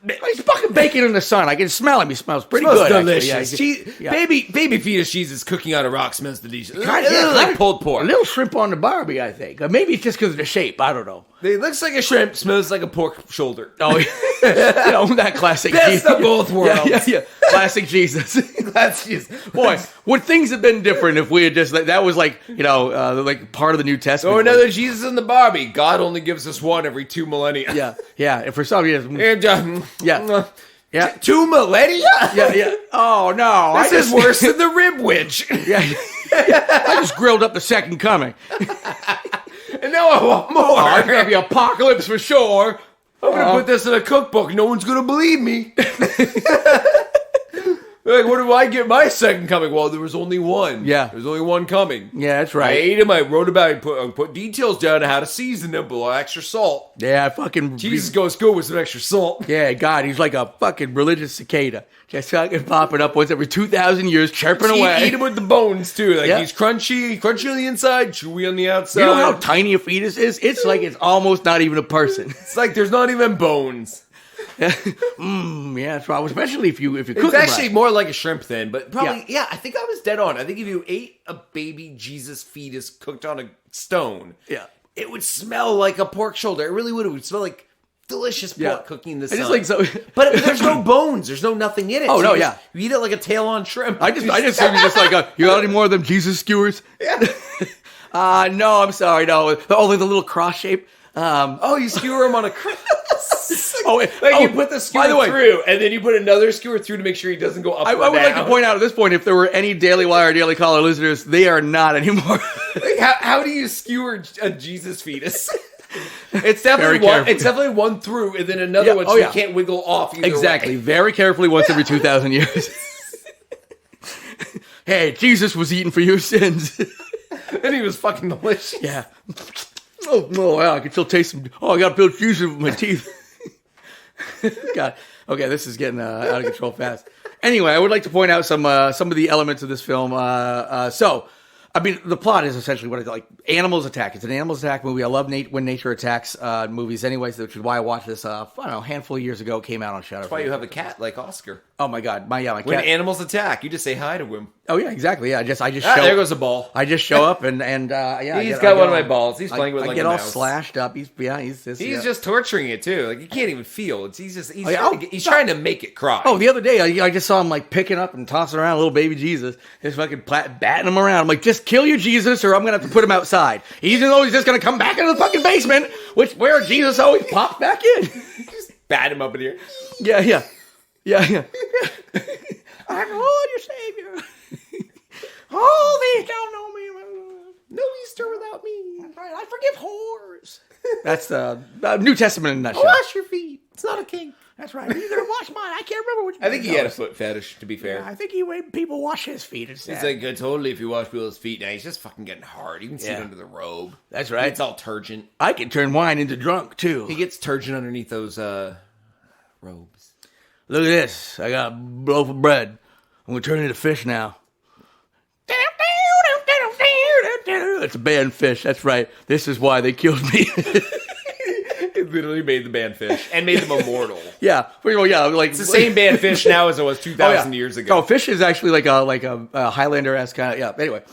he's fucking baking in the sun. I can smell him. He smells pretty good. Delicious. Baby fetus cheese is cooking on a rock. Smells delicious. Like pulled pork. A little shrimp on the Barbie, I think. Or maybe it's just because of the shape. I don't know. It looks like a shrimp. Smells like a pork shoulder. Oh, that classic. Best of both worlds. Yeah. Classic Jesus. That's just boy. Would things have been different if we had just that was like like part of the New Testament? Or another Jesus in the Barbie. God only gives us one every 2 millennia. Yeah. And for some reason, 2 millennia. Yeah. Oh no, this is worse than the rib witch. I just grilled up the second coming. And now I want more. Oh, it's gonna be apocalypse for sure. I'm gonna put this in a cookbook. No one's gonna believe me. Like, where do I get my second coming? Well, there was only one. Yeah. There was only one coming. Yeah, that's right. I ate him. I wrote about it. Put details down on how to season them, but extra salt. Yeah, fucking... Jesus goes good with some extra salt. Yeah, God, he's like a fucking religious cicada. Just fucking popping up once every 2,000 years, chirping away. Eat him with the bones, too. Like, he's crunchy on the inside, chewy on the outside. You know how tiny a fetus is? It's like it's almost not even a person. It's like there's not even bones. Yeah, that's right. Especially if you cook it's actually more like a shrimp then, but probably I think I was dead on. I think if you ate a baby Jesus fetus cooked on a stone, it would smell like a pork shoulder. It really would. It would smell like delicious pork cooking in the sun. Like so, but there's no bones. There's nothing in it. Oh so you eat it like a tail on shrimp. I just assume you're just like you got any more of them Jesus skewers? Yeah. No, I'm sorry. No, only the little cross shape. You skewer them on a cross. You put the skewer through, and then you put another skewer through to make sure he doesn't go up. I would like to point out at this point, if there were any Daily Wire or Daily Caller listeners, they are not anymore. Like, how do you skewer a Jesus fetus? It's definitely one through, and then another one, so you can't wiggle off either Exactly. way. Very carefully once every 2,000 years. Hey, Jesus was eating for your sins. And he was fucking delicious. Yeah. Oh, I can still taste some. Oh, I got to build Jesus with my teeth. God. Okay, this is getting out of control fast. Anyway, I would like to point out some of the elements of this film. I mean, the plot is essentially what it's like. Animals attack. It's an animals attack movie. I love when nature attacks movies anyways, which is why I watched this, I don't know, a handful of years ago. It came out on Shudder. That's why you have a cat like Oscar. Oh, my God. My cat. When animals attack, you just say hi to him. Oh, yeah, exactly. Yeah, I just show there goes a ball. I just show up and he's got one of my balls. He's playing with like a mouse. I get all slashed up. He's just torturing it too. Like, you can't even feel. He's trying to make it cry. Oh, the other day I just saw him like picking up and tossing around a little baby Jesus. Just fucking batting him around. I'm like, just kill your Jesus, or I'm gonna have to put him outside. Even though he's just gonna come back into the fucking basement, where Jesus always pops back in. Just bat him up in here. Yeah. I'm Lord, your Savior. Oh, they don't know me. No Easter without me. That's right. I forgive whores. That's the New Testament in a nutshell. Wash your feet. It's not a king. That's right. You're going to wash mine. I can't remember which one. I think he had a foot fetish, to be fair. Yeah, I think he made people wash his feet instead. It's like, totally, if you wash people's feet now, he's just fucking getting hard. You can see it under the robe. That's right. It's all turgent. I can turn wine into drunk, too. He gets turgent underneath those robes. Look at this. I got a loaf of bread. I'm going to turn it into fish now. It's a band fish. That's right. This is why they killed me. It literally made the band fish and made them immortal. Yeah. Like it's the same band fish now as it was 2,000 years ago. Oh, fish is actually like a Highlander-esque kind of. Yeah. Anyway,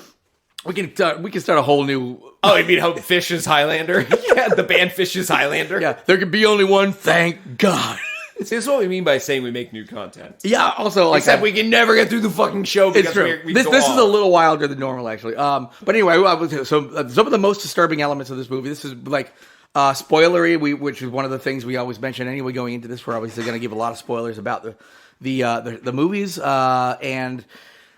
We can start a whole new. Oh, you mean how Fish is Highlander? Yeah, the band Fish is Highlander. Yeah, there could be only one. Thank God. See, this is what we mean by saying we make new content. Yeah. Also, like Except we can never get through the fucking show because it's true. we This go is off. a little wilder than normal, actually. But anyway, some of the most disturbing elements of this movie. This is like spoilery, which is one of the things we always mention anyway. Going into this, we're obviously going to give a lot of spoilers about the movies,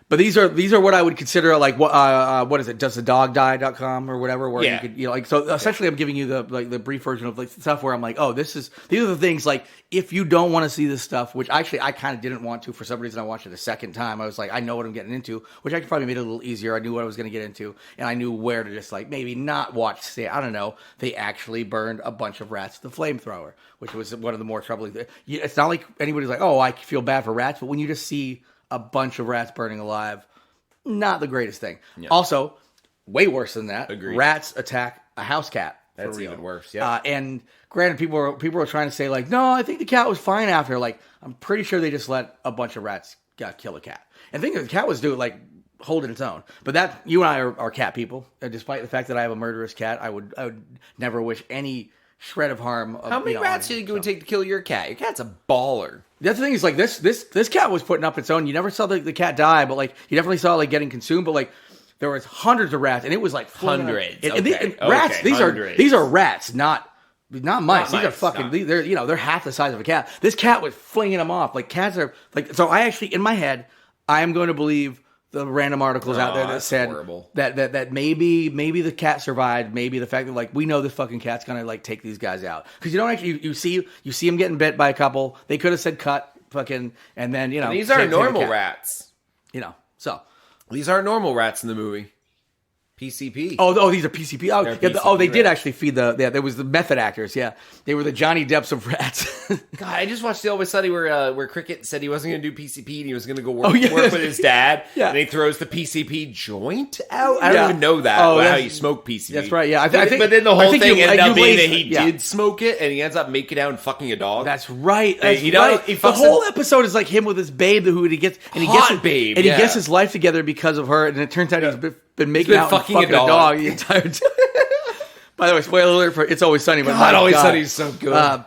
but these are what I would consider like what is it? DoesTheDogDie.com or whatever, where you could like so essentially I'm giving you the brief version of like stuff where I'm like, oh, these are the things like if you don't want to see this stuff, which actually I kind of didn't want to for some reason. I watched it a second time. I was like, I know what I'm getting into, which I probably made it a little easier. I knew what I was going to get into, and I knew where to just like maybe not watch. Say, I don't know. They actually burned a bunch of rats with the flamethrower, which was one of the more troubling things. It's not like anybody's like, oh, I feel bad for rats, but when you just see a bunch of rats burning alive, not the greatest thing. Yeah. Also, way worse than that. Agreed. Rats attack a house cat. That's even worse. Yeah. And granted, people are trying to say like, no, I think the cat was fine after. Like, I'm pretty sure they just let a bunch of rats kill a cat. And think the cat was doing like holding its own. But that you and I are cat people. And despite the fact that I have a murderous cat, I would never wish any shred of harm. How many rats do you think it would take to kill your cat? Your cat's a baller. That's the thing is like this cat was putting up its own. You never saw the cat die, but like you definitely saw like getting consumed. But like there was hundreds of rats, and it was like hundreds. Rats. These are rats, not mice. These are fucking. No. They're half the size of a cat. This cat was flinging them off. Like cats are like. So I actually in my head I am going to believe the random articles out there that said that maybe the cat survived. Maybe the fact that like we know this fucking cat's gonna like take these guys out because you don't actually you see him getting bit by a couple. They could have said cut fucking and then and these aren't normal rats. So these aren't normal rats in the movie. PCP. Oh, these are PCP. Oh, They're yeah, PCP they did rats. actually feed there was the method actors. Yeah, they were the Johnny Depps of rats. God, I just watched the Always Sunny where Cricket said he wasn't going to do PCP and he was going to go work yeah. with his dad. Yeah. And he throws the PCP joint out. I don't even know that. How you smoke PCP. That's right. Yeah, I think. But then the whole thing ended up being that he yeah. did smoke it and he ends up making out and fucking a dog. That's right. That's He right. he The whole episode is like him with his babe who he gets and he gets his life together because of her, and it turns out he's been making out fucking and fucking a dog the entire time. By the way, spoiler alert for It's Always Sunny. But God, Always Sunny is so good.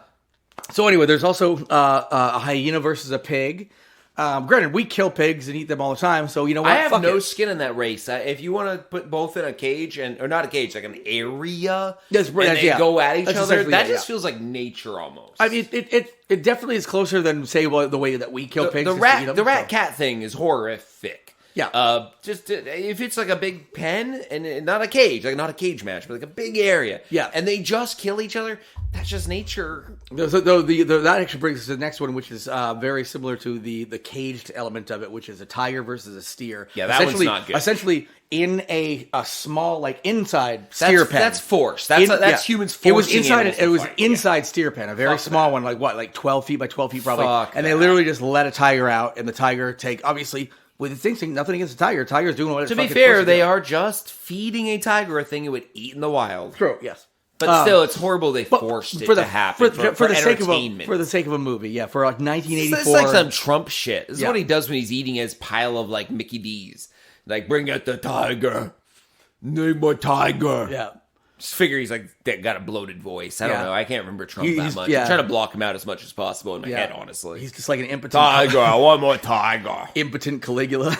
So anyway, there's also a hyena versus a pig. Granted, we kill pigs and eat them all the time, so you know what? I have Fuck no it. skin in that race. If you want to put both in a cage or not a cage, like an area, That's right, and they yeah. go at each That's other, essentially that it, just yeah. feels like nature almost. I mean, it definitely is closer than say the way that we kill pigs. The just to eat them, rat cat thing is horrific. Yeah. Just if it's like a big pen and not a cage, like not a cage match, but like a big area. Yeah. And they just kill each other. That's just nature. So that actually brings us to the next one, which is very similar to the caged element of it, which is a tiger versus a steer. Yeah, that one's not good. Essentially, in a small like inside steer pen. That's force. That's humans forcing. It was inside. animals It was to fight. inside steer pen, a very small one, like 12 feet by 12 feet probably. Fuck and they that. literally just let a tiger out, and the tiger obviously. With its instinct, nothing against the tiger. Tiger's doing what it's To be fucking fair, supposed to they do. are just feeding a tiger a thing it would eat in the wild. True, yes. But still, it's horrible they But forced it to happen for the sake of entertainment. the sake of a movie, yeah, for like 1984. It's like some Trump shit. This is Yeah. what he does when he's eating his pile of like Mickey D's. Like, bring out the tiger. Need my tiger. Yeah. Just figure he's like got a bloated voice. I don't Yeah. know. I can't remember Trump that He's- much. yeah. I'm trying to block him out as much as possible in my Yeah. head, honestly. He's just like an impotent Tiger, I want more tiger. impotent Caligula.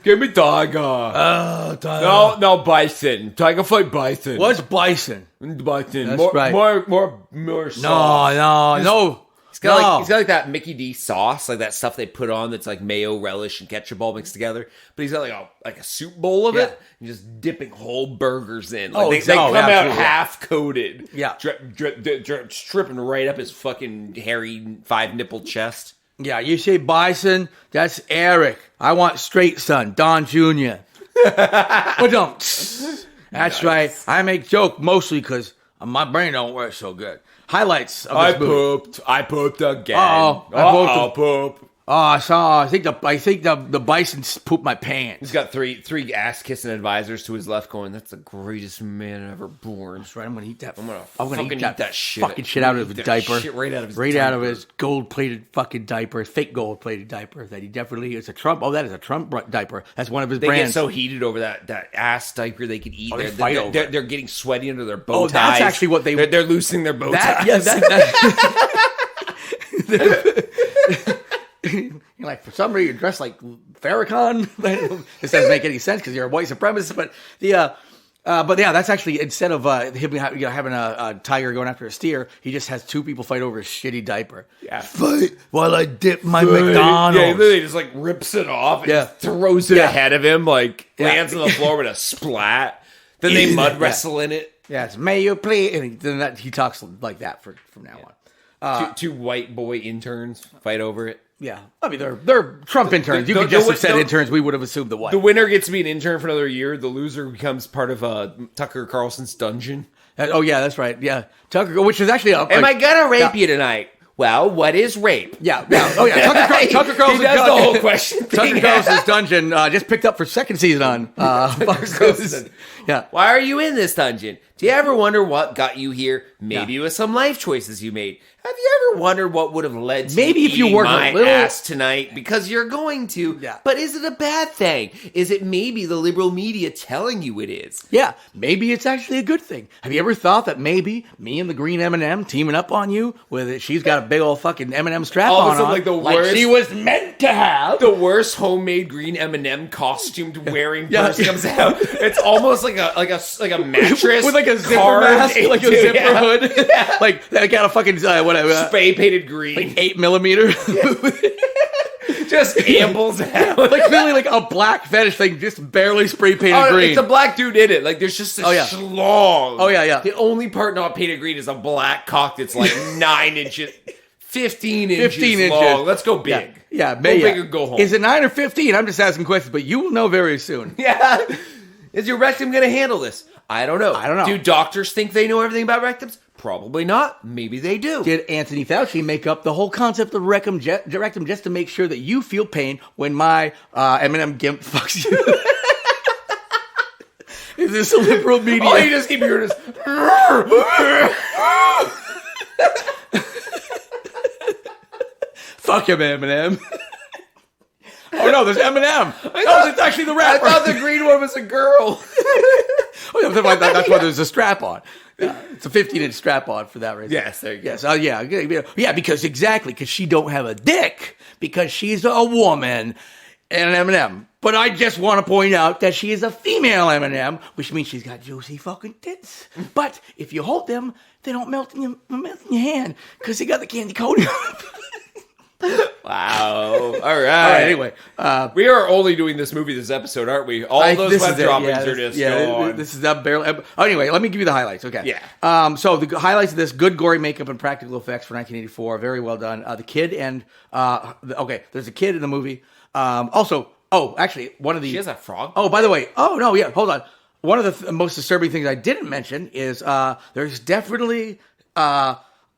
Give me tiger. Tiger. No, bison. Tiger fight bison. What's bison? Bison. That's right. More sauce. No. He's got like that Mickey D sauce, like that stuff they put on that's like mayo, relish, and ketchup all mixed together. But he's got like a soup bowl of it, and just dipping whole burgers in. Like they come out absolutely. half coated. Yeah. Drip, stripping right up his fucking hairy 5-nipple chest. Yeah, you say bison, that's Eric. I want straight son, Don Jr. But don't. That's right. I make joke mostly because my brain don't work so good. Highlights of this movie. I pooped again. Uh-oh. I Poop. Oh, I think the bison pooped my pants. He's got three ass-kissing advisors to his left going, that's the greatest man ever born. That's right. I'm going to eat that. I'm gonna eat that shit. Fucking shit out of his diaper. Shit right out of his Right diaper. out of his gold-plated fucking diaper. Fake gold-plated diaper that he definitely is a Trump. Oh, that is a Trump diaper. That's one of his They brands. get so heated over that ass diaper they could eat. Oh, they fight over it. They're getting sweaty under their bow ties. Oh, that's actually what they're loosening their bow ties. Yeah, you're like, for some reason, you're dressed like Farrakhan. This doesn't make any sense because you're a white supremacist. But that's actually, instead of him having a tiger going after a steer, he just has two people fight over a shitty diaper. Yeah. Fight while I dip my McDonald's. Yeah, he literally just like rips it off and throws it ahead of him, lands on the floor with a splat. Then they mud wrestle in it. Yes, may you please. And then he talks like that from now on. Two white boy interns fight over it. Yeah, I mean they're Trump interns. You could just have said interns. We would have assumed the white. The winner gets to be an intern for another year. The loser becomes part of Tucker Carlson's dungeon. Oh yeah, that's right. Yeah, Tucker, which is actually Am I gonna rape you tonight? Well, what is rape? Yeah. Oh yeah. Tucker Carlson's he does the whole question. Tucker Carlson's dungeon just picked up for second season on Fox News. Yeah. Why are you in this dungeon? Do you ever wonder what got you here? Maybe it was some life choices you made. Have you ever wondered what would have led to maybe if you work my a little ass tonight? Because you're going to. Yeah. But is it a bad thing? Is it maybe the liberal media telling you it is? Yeah. Maybe it's actually a good thing. Have you ever thought that maybe me and the green M&M teaming up on you with it? She's got a big old fucking M&M strap All of a on, sudden, like the worst, she was meant to have. The worst homemade green M&M costumed wearing person comes out. It's almost like a mattress with like a zipper carved mask, like a into- zipper hood. Like they got a fucking whatever. spray painted green, like 8mm. just ambles out, like really like a black fetish thing, just barely spray painted green. It's a black dude in it. Like there's just a schlong. Oh yeah. The only part not painted green is a black cock that's like 9 inches, 15 inches long. Let's go big. Yeah, go big or go home. Is it 9 or 15? I'm just asking questions, but you will know very soon. Yeah. Is your rectum going to handle this? I don't know. Do doctors think they know everything about rectums? Probably not. Maybe they do. Did Anthony Fauci make up the whole concept of rectum just to make sure that you feel pain when my M&M gimp fucks you? Is this a liberal media? Oh, you just keep hearing this. Fuck him, M&M. Oh no, there's Eminem. No, it's actually the rapper. I thought the green one was a girl. Oh, yeah, that's why there's a strap on. It's a 15-inch strap on for that reason. Yes, there you go. Yes, yeah, because she don't have a dick because she's a woman and an M&M. But I just want to point out that she is a female M&M, which means she's got juicy fucking tits. But if you hold them, they don't melt in your hand because they got the candy coating on them. Wow. All right. Anyway. We are only doing this movie this episode, aren't we? All those web droppings are just gone. This is that barely. Anyway, let me give you the highlights, okay? Yeah. So the highlights of this: good gory makeup and practical effects for 1984. Very well done. The kid and... there's a kid in the movie. Actually, one of the... She has a frog? Oh, by the way. Oh, no, yeah, hold on. One of the most disturbing things I didn't mention is there's definitely...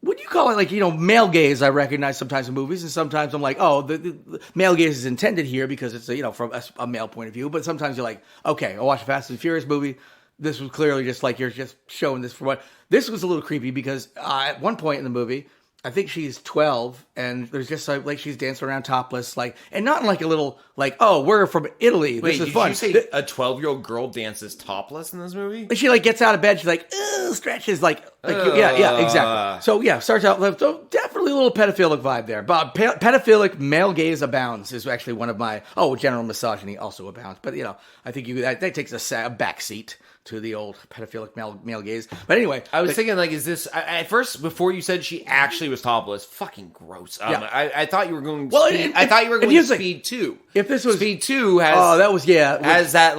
what do you call it? Male gaze I recognize sometimes in movies, and sometimes I'm like, oh, the male gaze is intended here because it's, from a male point of view. But sometimes you're like, okay, I watched a Fast and Furious movie. This was clearly just like, you're just showing this for what. This was a little creepy because at one point in the movie, I think she's 12, and there's just like she's dancing around topless, and not in like a little oh, we're from Italy. Wait, this is fun. Did you say a 12-year-old girl dances topless in this movie? She gets out of bed. She's like, stretches yeah, exactly. So starts out. So definitely a little pedophilic vibe there. But pedophilic male gaze abounds is actually one of my general misogyny also abounds. But I think that takes a back seat to the old pedophilic male gaze. But anyway, I was thinking, is this... at first, before you said she actually was topless, fucking gross. I thought you were going... I thought you were going Speed 2. If this was... Speed 2 has... Oh, that was... Yeah. Has that,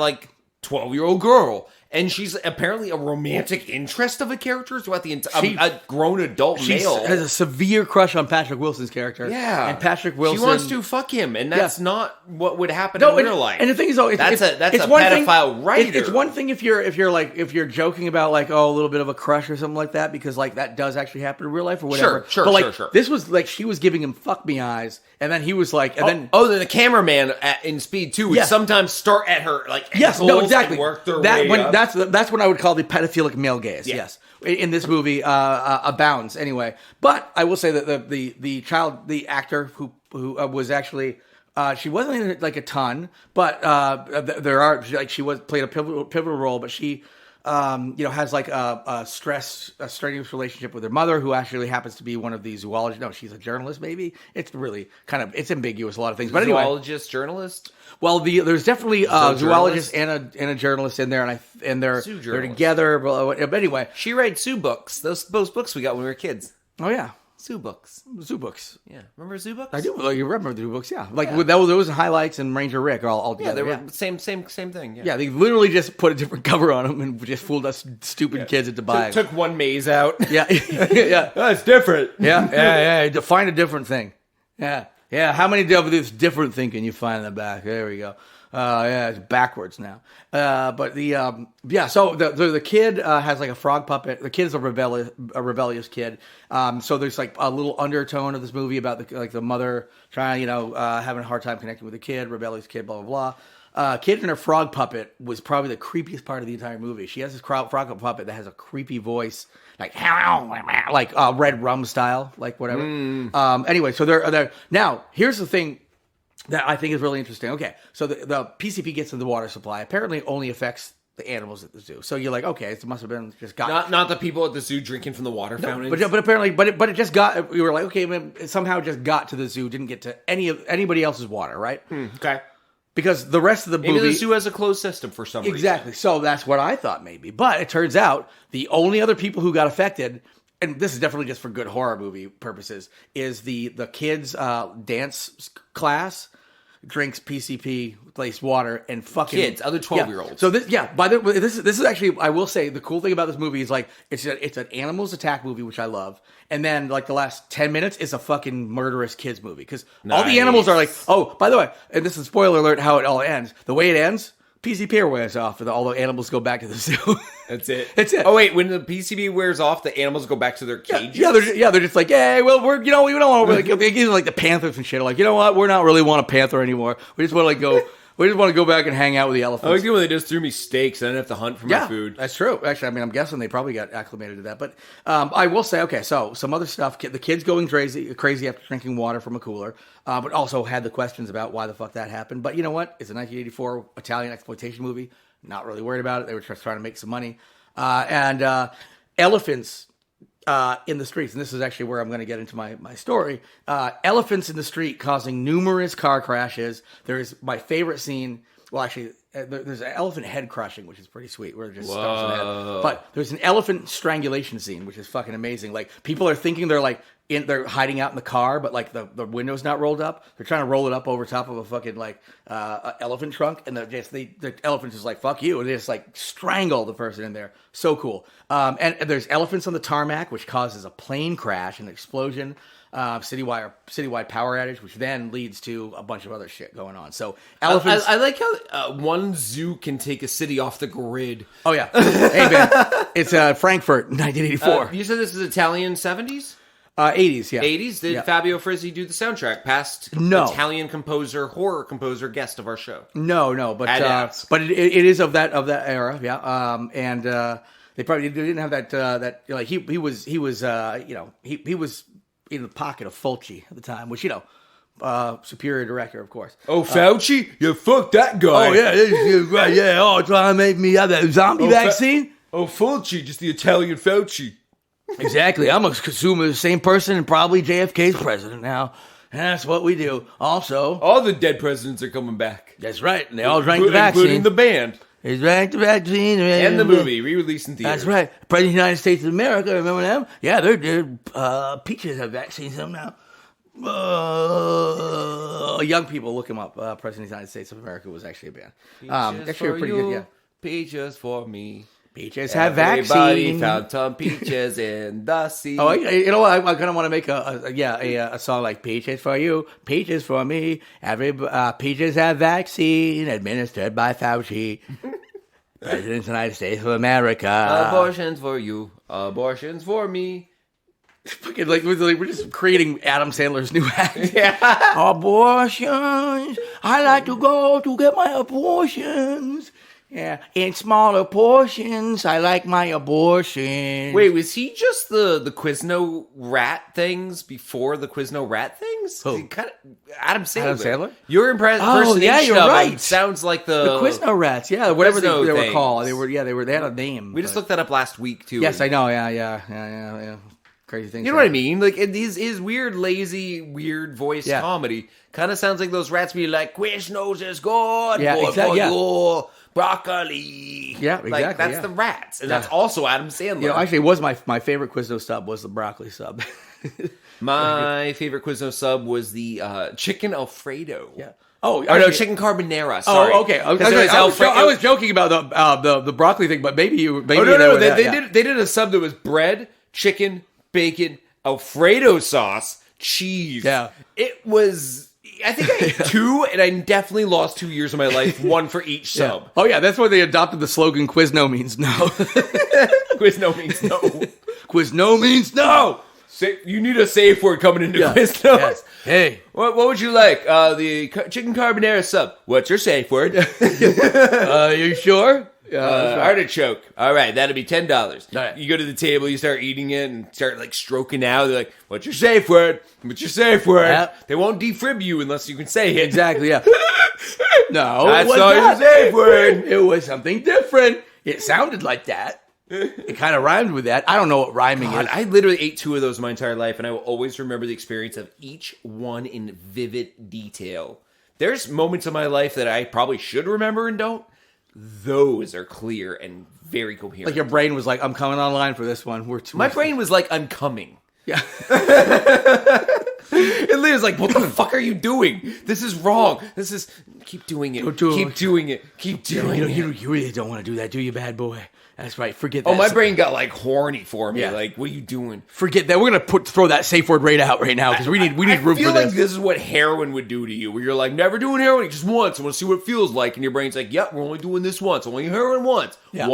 12-year-old girl. And she's apparently a romantic interest of a character throughout the entire... A grown adult She male. has a severe crush on Patrick Wilson's character. Yeah. And Patrick Wilson... She wants to fuck him, and that's not what would happen in real life. And the thing is, though, that's a one pedophile writer. It's one thing if you're joking about, like, a little bit of a crush or something like that, because, like, that does actually happen in real life or whatever. Sure. This was, like, she was giving him fuck me eyes, and then he was like... then the cameraman in Speed 2 would sometimes start at her, like, exactly. and work their way up. That's when I would call the pedophilic male gaze. Yeah. Yes, in this movie abounds anyway. But I will say that the actor who was actually she wasn't in it like a ton, but she played a pivotal role. But she has like a strenuous relationship with her mother, who actually happens to be one of the zoologists. No, she's a journalist. Maybe it's really it's ambiguous, a lot of things. But anyway, zoologist, journalist. Well, there's definitely a zoologist and a journalist in there, and they're together. But anyway, she writes zoo books. Those books we got when we were kids. Oh yeah, zoo books. Yeah, remember zoo books? I do. Well, you remember zoo books? Yeah, those highlights and Ranger Rick are all together. Yeah, they were same thing. Yeah, they literally just put a different cover on them and just fooled us stupid kids into buying. Took one maze out. Yeah, yeah, that's different. Yeah. Find a different thing. Yeah, how many of this different thing can you find in the back? There we go. It's backwards now. But so the kid has like a frog puppet. The kid is a rebellious kid. So there's like a little undertone of this movie about the mother trying, having a hard time connecting with the kid, rebellious kid, blah, blah, blah. Kid and her frog puppet was probably the creepiest part of the entire movie. She has this frog puppet that has a creepy voice, like Red Rum style, like whatever. Anyway, so they're now. Here's the thing that I think is really interesting. Okay, so the PCP gets in the water supply. Apparently, only affects the animals at the zoo. So you're like, okay, it must have been just got not the people at the zoo drinking from the water fountains. But apparently, but it just got. We were like, okay, it somehow just got to the zoo, didn't get to anybody else's water, right? Okay. Because the rest of the movie... Maybe the zoo has a closed system for some reason. Exactly. So that's what I thought maybe. But it turns out the only other people who got affected, and this is definitely just for good horror movie purposes, is the kids' dance class drinks PCP laced water and fucking... Kids, other 12-year-olds. So this is actually, I will say, the cool thing about this movie is like, it's an animals attack movie, which I love. And then, like, the last 10 minutes is a fucking murderous kids movie. Because all the animals are like, oh, by the way, and this is spoiler alert how it all ends. The way it ends, PCP wears off, and all the animals go back to the zoo. That's it. That's it. Oh, wait, when the PCB wears off, the animals go back to their cages? Yeah, they're just like, hey, well, we don't want to, like the panthers and shit are like, you know what, we're not really want a panther anymore. We just want to go... We just want to go back and hang out with the elephants. I like it when they just threw me steaks. I didn't have to hunt for my food. That's true. Actually, I mean, I'm guessing they probably got acclimated to that. But I will say, okay, so some other stuff. The kid's going crazy after drinking water from a cooler, but also had the questions about why the fuck that happened. But you know what? It's a 1984 Italian exploitation movie. Not really worried about it. They were just trying to make some money. And elephants in the streets, and this is actually where I'm going to get into my story. Elephants in the street causing numerous car crashes. There's my favorite scene. Well, actually, there's an elephant head crushing, which is pretty sweet, where it just stomps on the head. But there's an elephant strangulation scene, which is fucking amazing. Like, people are thinking they're hiding out in the car, but like the window's not rolled up. They're trying to roll it up over top of a fucking elephant trunk, and the elephant is like, fuck you, and they just like strangle the person in there. So cool. And there's elephants on the tarmac, which causes a plane crash and explosion. Citywide power outage, which then leads to a bunch of other shit going on. So elephants. I like how one zoo can take a city off the grid. Oh yeah, hey man, it's Frankfurt, 1984. You said this is Italian 70s? 80s, yeah. 80s? Did Fabio Frizzi do the soundtrack? Past Italian horror composer, guest of our show. No, but it is of that era, yeah. And they probably didn't have that like he was in the pocket of Fulci at the time, which superior director, of course. Oh, Fauci, you fuck that guy. Oh yeah, right, yeah. Oh, trying to make me have that zombie vaccine. Fulci, just the Italian Fauci. Exactly. I'm assuming the same person and probably JFK's president now. And that's what we do. Also, all the dead presidents are coming back. That's right. And they all drank the vaccine. Including the band. They drank the vaccine. And the movie, re-released in theaters. That's right. President of the United States of America, remember them? Yeah, they're peaches have vaccines them now. Young people, look them up. President of the United States of America was actually a band. Actually, pretty good, yeah. peaches for me. Peaches have Everybody vaccine. found some peaches in the sea. Oh, you know what? I kind of want to make a song like "Peaches for You, Peaches for Me." Peaches have vaccine administered by Fauci, President of the United States of America. Abortions for you, abortions for me. Fucking we're just creating Adam Sandler's new act. Yeah. Abortions. I like to go to get my abortions. Yeah, in smaller portions. I like my abortion. Wait, was he just the Quizno rat things before the Quizno rat things? Who? Adam Sandler. Adam Sandler? Your impersonation yeah, you're of him right. sounds like the Quizno rats, yeah, whatever they Quizno were things. called. They had a name. We just looked that up last week too. Yes, I know. Yeah. Crazy things. You know what I mean? Like his weird, lazy, weird voice comedy kind of sounds like those rats be like, Quiznos is good. Yeah, good exactly. for you, broccoli. Yeah, exactly. Like, that's the rats, and that's also Adam Sandler. You know, actually, it was my favorite Quizno sub was the broccoli sub. My favorite Quizno sub was the chicken Alfredo. Yeah. Oh, or no, chicken carbonara. Sorry. Oh, okay. I was joking about the broccoli thing, but maybe you. Maybe no. They did a sub that was bread, chicken, bacon, Alfredo sauce, cheese. Yeah. It was. I think I ate two, and I definitely lost 2 years of my life, one for each sub. Yeah. Oh yeah, that's why they adopted the slogan "Quizno means no." Quizno means no. Quizno means no. You need a safe word coming into Quiznos. Yeah. Hey, what would you like? The chicken carbonara sub. What's your safe word? you sure? Artichoke. All right, that'll be $10. Right. You go to the table, you start eating it, and start like stroking out. They're like, "What's your safe word? What's your safe word?" Yeah. They won't defrib you unless you can say it. Exactly. Yeah. No, That's it was not your not safe word. It was something different. It sounded like that. It kind of rhymed with that. I don't know what rhyming God, is. I literally ate two of those my entire life, and I will always remember the experience of each one in vivid detail. There's moments of my life that I probably should remember and don't. Those are clear and very coherent. Like your brain was like, "I'm coming online for this one." My brain was like, "I'm coming." Yeah. And Leah's like, "What the fuck are you doing? This is wrong. This is keep doing it. Keep doing it. Keep doing it." You really don't want to do that, do you, bad boy? That's right. Forget that. Oh, my brain got like horny for me. Yeah. Like, what are you doing? Forget that. We're gonna throw that safe word right out right now because we need room I for feel this. like this is what heroin would do to you, where you're like, never doing heroin just once. I want to see what it feels like, and your brain's like, "Yep, we're only doing this once. Only heroin once. Yeah.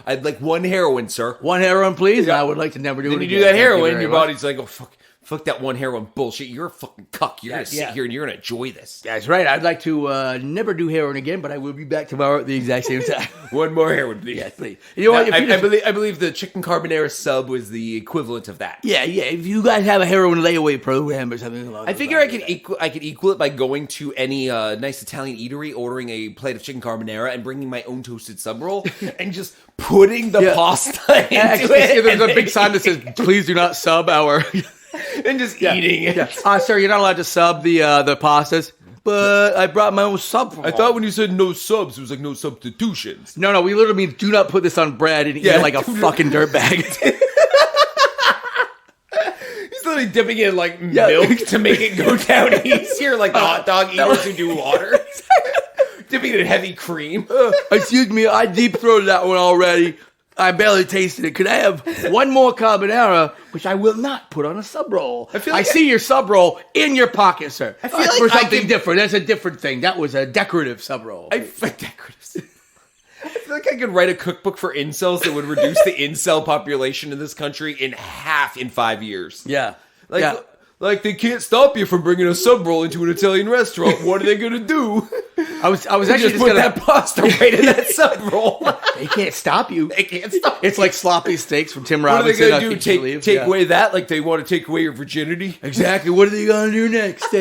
I'd like one heroin, sir." One heroin, please. I would like to never do Then it you again. do that Thank you heroin, very your much. body's like, "Oh fuck that one heroin bullshit. You're a fucking cuck. You're gonna sit here and you're gonna enjoy this." That's right. I'd like to never do heroin again, but I will be back tomorrow at the exact same time. One more heroin, please. Yes, please. You know what? I believe the chicken carbonara sub was the equivalent of that. Yeah. If you guys have a heroin layaway program or something along I those figure I lines, could equal it by going to any nice Italian eatery, ordering a plate of chicken carbonara, and bringing my own toasted sub roll, and just putting the pasta into it. There's a big sign that says, "Please do not sub our." And just eating it. Yeah. Sir, you're not allowed to sub the pastas. But I brought my own sub. I thought when you said no subs, it was like no substitutions. No, we literally mean do not put this on bread and eat it like a fucking dirtbag. He's literally dipping it in like milk to make it go down easier, like the hot dog eaters who do water. Dipping it in heavy cream. Excuse me, I deep throated that one already. I barely tasted it. Could I have one more carbonara, which I will not put on a sub roll? I see your sub roll in your pocket, sir. I feel like for something different. That's a different thing. That was a decorative sub roll. I feel like I could write a cookbook for incels that would reduce the incel population in this country in half in 5 years. Yeah. Like they can't stop you from bringing a sub roll into an Italian restaurant. What are they gonna do? I was actually just put that pasta right in that sub roll. They can't stop you. They can't stop. It's like sloppy steaks from Tim What are Robinson. they gonna do? Take away that? Like they want to take away your virginity? Exactly. What are they gonna do next?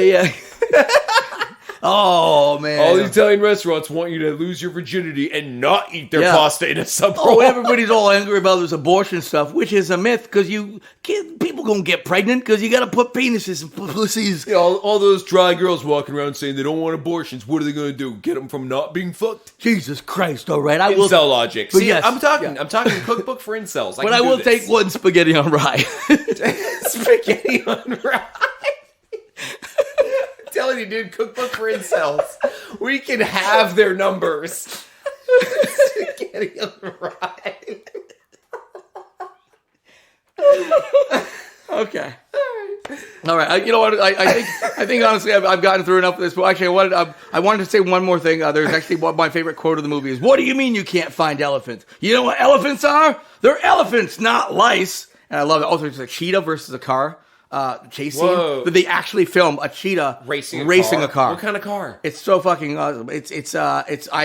Oh man! All these Italian restaurants want you to lose your virginity and not eat their pasta in a sub roll. Oh, everybody's all angry about this abortion stuff, which is a myth because people gonna get pregnant because you gotta put penises in pussies. Yeah, all those dry girls walking around saying they don't want abortions. What are they gonna do? Get them from not being fucked? Jesus Christ! All right, Incel logic. See, yes, I'm talking cookbook for incels. But I will take one spaghetti on rye. Spaghetti on rye. Telling you, dude, cookbook for incels. We can have their numbers. getting on the ride. Okay. All right. You know what? I think honestly, I've gotten through enough of this. But actually, I wanted to say one more thing. There's actually my favorite quote of the movie is, "What do you mean you can't find elephants? You know what elephants are? They're elephants, not lice." And I love it. Also, it's a cheetah versus a car chase scene. Whoa. They actually film a cheetah racing a car. What kind of car? It's so fucking awesome. I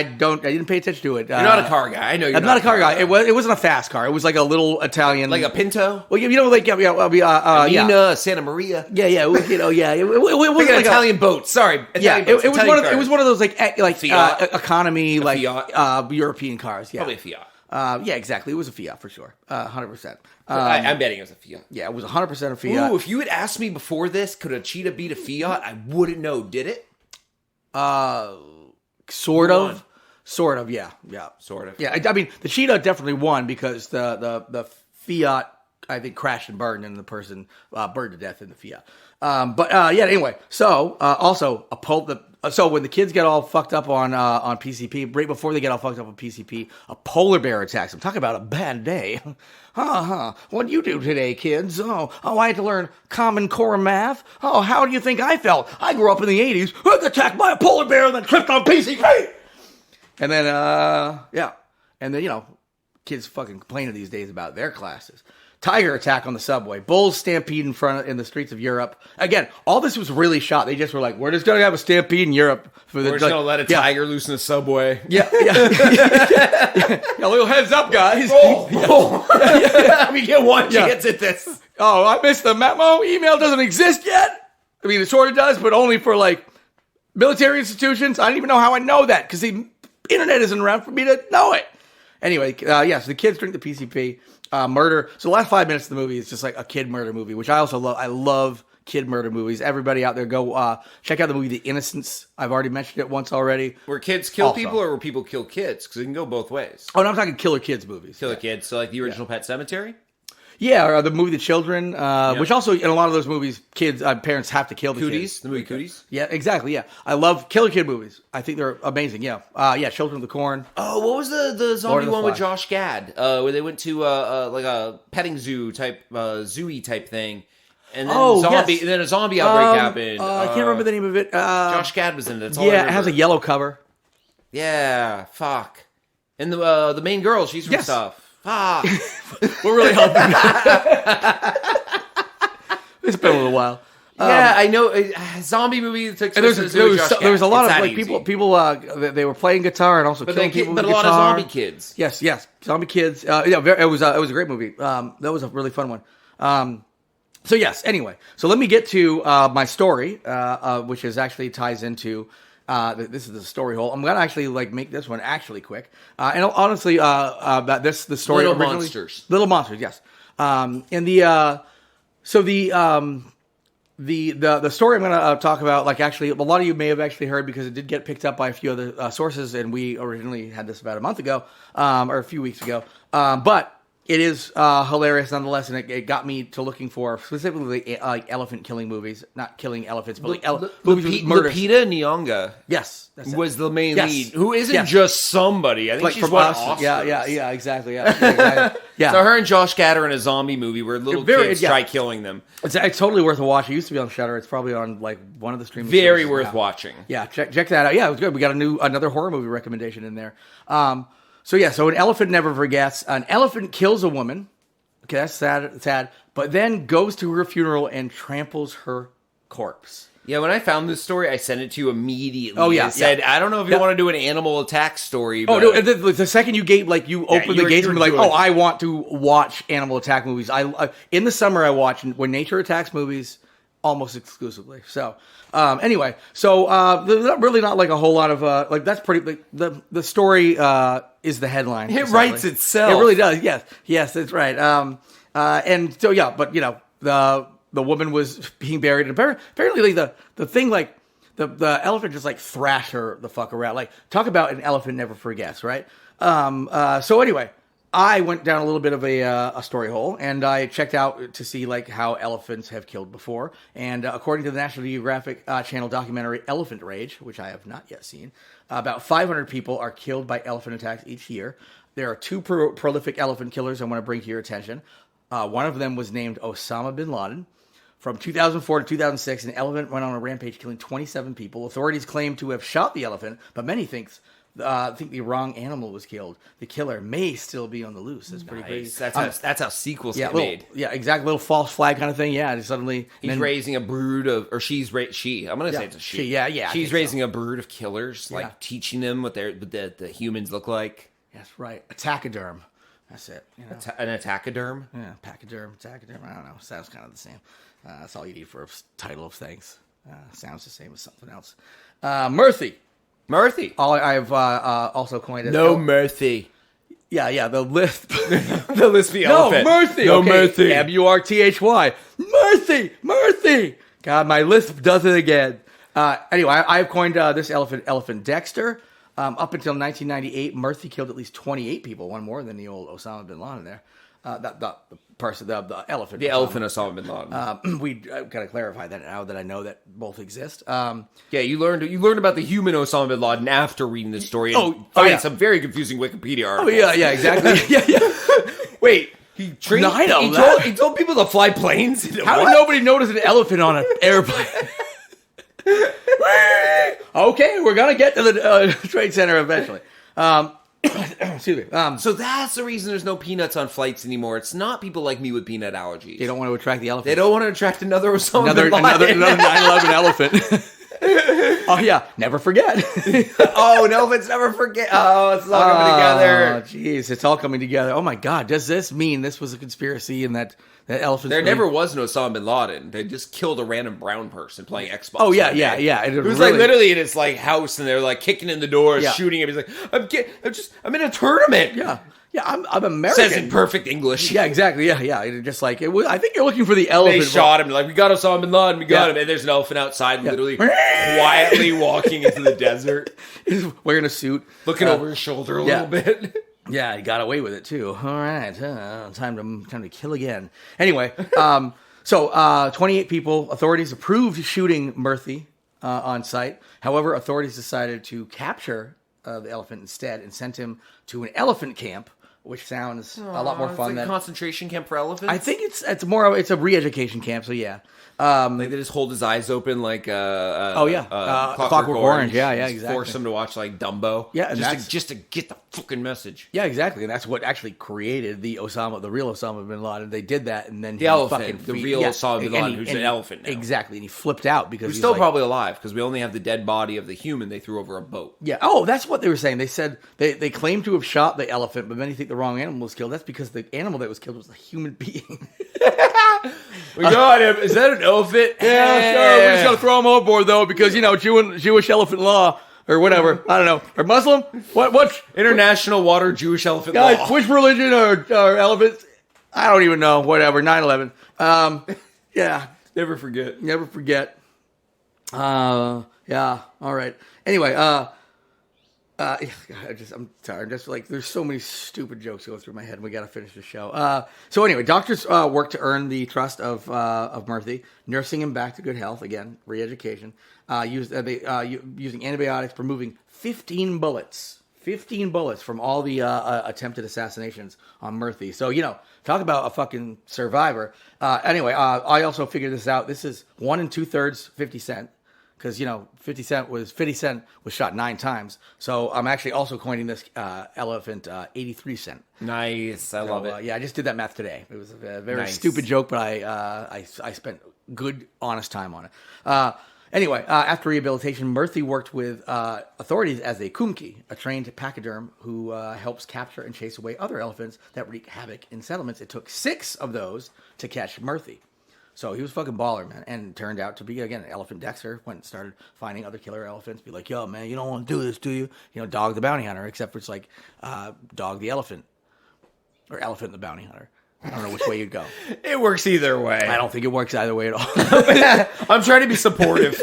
didn't pay attention to it. You're not a car guy. I know you're I'm not a car guy. It wasn't a fast car. It was like a little Italian, like a Pinto. Well, like Nina, Santa Maria. Yeah. It was Like an like Italian boat. Sorry, Italian boats, it was Italian one of those like Fiat. economy A like Fiat. European cars. Yeah, Probably a Fiat. Yeah, exactly. It was a Fiat for sure, 100%. I'm betting it was a Fiat. Yeah, it was 100% a Fiat. Ooh, if you had asked me before this, could a cheetah beat a Fiat? I wouldn't know. Did it? Sort of, yeah. Sort of. Yeah, I mean, the cheetah definitely won because the Fiat, I think, crashed and burned, and the person burned to death in the Fiat. Anyway, so also so when the kids get all fucked up on PCP, right before they get all fucked up on PCP, a polar bear attacks them. Talk about a bad day. What'd you do today, kids? Oh, I had to learn Common Core math. Oh, how do you think I felt? I grew up in the 80s, I was attacked by a polar bear and then tripped on PCP. And then, kids fucking complaining these days about their classes. Tiger attack on the subway. Bulls stampede in the streets of Europe. Again, all this was really shot. They just were like, we're just going to have a stampede in Europe. We're just going to let a tiger loose in the subway. Yeah. A little heads up, guys. We get one chance at this. Oh, I missed the memo. Email doesn't exist yet. I mean, it sort of does, but only for like military institutions. I don't even know how I know that because the internet isn't around for me to know it. Anyway, so the kids drink the PCP. Murder. So the last 5 minutes of the movie is just like a kid murder movie, which I also love. I love kid murder movies. Everybody out there, go check out the movie The Innocents. I've already mentioned it once already. Where kids kill people or where people kill kids? Because it can go both ways. Oh, no, I'm talking killer kids movies. Killer kids. So like the original Pet Sematary? Yeah, or the movie The Children, which also, in a lot of those movies, kids, parents have to kill the Cooties, kids. the movie Cooties. Yeah, exactly, yeah. I love killer kid movies. I think they're amazing, yeah. Children of the Corn. Oh, what was the zombie one Fly. with Josh Gad? Where they went to like a petting zoo type, zoo-y type thing. And then and then a zombie outbreak happened. I can't remember the name of it. Josh Gad was in it. That's all I it remember. has a yellow cover. Yeah, fuck. And the main girl, she's from stuff. Fuck. We're really helping. It's been a little while. Yeah, I know. Zombie movie. And there was a lot of like people. They were playing guitar and also killing people with guitar. But a lot of zombie kids. Yes, zombie kids. It was a great movie. That was a really fun one. So yes. Anyway, so let me get to my story, which is actually ties into. This is the story hole. I'm gonna actually make this one actually quick. And honestly, the story. Little Monsters. Little Monsters, yes. The story I'm gonna talk about, actually, a lot of you may have actually heard because it did get picked up by a few other sources, and we originally had this about a month ago, or a few weeks ago. But it is hilarious nonetheless, and it got me to looking for specifically elephant killing movies, not killing elephants, but movies with murders. Lupita Nyong'o, yes, was the main lead, who isn't just somebody. I think she's won Oscars. Yeah, exactly. Yeah. So her and Josh Gad are in a zombie movie where little kids try killing them. It's totally worth a watch. It used to be on Shudder. It's probably on one of the streaming. Very services worth now. watching. Yeah, check that out. Yeah, it was good. We got another horror movie recommendation in there. So an elephant never forgets. An elephant kills a woman. Okay, that's sad. But then goes to her funeral and tramples her corpse. Yeah, when I found this story, I sent it to you immediately. Oh, yeah. And said, I don't know if you want to do an animal attack story. But... Oh, no, the second you open the gates and be like, I want to watch animal attack movies. In the summer, I watch when nature attacks movies almost exclusively. So, anyway, there's really not a whole lot of, that's pretty, the story is the headline. It writes itself. It really does, yes, that's right. The woman was being buried, and apparently the thing, the elephant just thrashed her the fuck around. Talk about an elephant never forgets, right? So anyway, I went down a little bit of a story hole, and I checked out to see how elephants have killed before. And according to the National Geographic Channel documentary Elephant Rage, which I have not yet seen, about 500 people are killed by elephant attacks each year. there are two prolific elephant killers I want to bring to your attention. One of them was named Osama bin Laden. From 2004 to 2006, an elephant went on a rampage, killing 27 people. Authorities claim to have shot the elephant, but many think the wrong animal was killed. The killer may still be on the loose. That's pretty crazy. That's how sequels get made. Yeah, exactly. Little false flag kind of thing. Yeah, just suddenly he's raising a brood of, or she's she. I'm gonna say it's a she. Yeah. She's raising a brood of killers, like teaching them what the humans look like. That's right. A taxiderm. That's it. An attachoderm? Yeah, pachyderm, taxiderm. I don't know. Sounds kind of the same. That's all you need for a title of things. Sounds the same as something else. Murthy. I've also coined it. No Murthy. Yeah, the lisp. The lispy elephant. No, Murthy. No, okay. Murthy. M-U-R-T-H-Y. Murthy. God, my lisp does it again. Anyway, I've coined this Elephant Dexter. Up until 1998, Murthy killed at least 28 people, one more than the old Osama bin Laden there. The elephant. The elephant Osama bin Laden. We got to clarify that now that I know that both exist. You learned about the human Osama bin Laden after reading this story and finding some very confusing Wikipedia articles. Yeah, exactly. yeah. Wait, he told people to fly planes? How did nobody notice an elephant on an airplane? Okay, we're gonna get to the Trade Center eventually. Excuse me. So that's the reason there's no peanuts on flights anymore. It's not people like me with peanut allergies. They don't want to attract the elephant. They don't want to attract another Osama bin Laden. Another 9/11 elephant. Oh yeah, never forget. Oh, no, let's never forget. Oh, it's all coming together. Oh, jeez, it's all coming together. Oh my God, does this mean this was a conspiracy and that elephant? There never was no Osama bin Laden. They just killed a random brown person playing Xbox. Oh yeah. It was like literally in his like house, and they're like kicking in the door, shooting him. He's like, I'm in a tournament. Yeah, I'm American. Says in perfect English. Yeah, exactly. Yeah. Just like it was. I think you're looking for the elephant. They shot him. Like, we got Osama bin Laden. We got him. And there's an elephant outside, literally quietly walking into the desert. He's wearing a suit, looking over his shoulder a little bit. Yeah, he got away with it too. All right, time to kill again. Anyway, so 28 people. Authorities approved shooting Murthy on site. However, authorities decided to capture the elephant instead and sent him to an elephant camp, which sounds a lot more fun than concentration camp for elephants. I think it's a re-education camp. So yeah, like they just hold his eyes open like Clockwork Orange. Yeah, exactly. Force him to watch like Dumbo. Yeah, just to get the fucking message. Yeah, exactly, and that's what actually created the real Osama bin Laden. They did that, and then Osama bin Laden, who's an elephant now. Exactly, and he flipped out because he's still probably alive because we only have the dead body of the human they threw over a boat. Yeah. Oh, that's what they were saying. They said they claimed to have shot the elephant, but many think the wrong animal was killed. That's because the animal that was killed was a human being. We got him. Is that an elephant? Yeah, sure. We just got to throw him overboard, though, because, Jewish elephant law or whatever. I don't know. Or Muslim? What's International Water Jewish Elephant Law? Guys, which religion are elephants? I don't even know. Whatever. 9/11. Yeah. Never forget. Yeah. All right. Anyway, I'm tired. Just like there's so many stupid jokes going through my head, and we got to finish the show. So anyway, doctors work to earn the trust of Murthy, nursing him back to good health. Again, re-education. Using antibiotics, removing 15 bullets from all the attempted assassinations on Murthy. So talk about a fucking survivor. Anyway, I also figured this out. This is 1 2/3 50 Cent. Because 50 Cent was shot 9 times, so I'm actually also coining this elephant 83 cent. Nice, I love it. Yeah, I just did that math today. It was a very stupid joke, but I spent good, honest time on it. Anyway, after rehabilitation, Murthy worked with authorities as a kumki, a trained pachyderm who helps capture and chase away other elephants that wreak havoc in settlements. It took 6 of those to catch Murthy. So he was fucking baller, man, and turned out to be, again, an elephant Dexter. Went and started finding other killer elephants. Be like, yo, man, you don't want to do this, do you? Dog the bounty hunter, except for it's like Dog the elephant or Elephant the bounty hunter. I don't know which way you'd go. It works either way. I don't think it works either way at all. I'm trying to be supportive.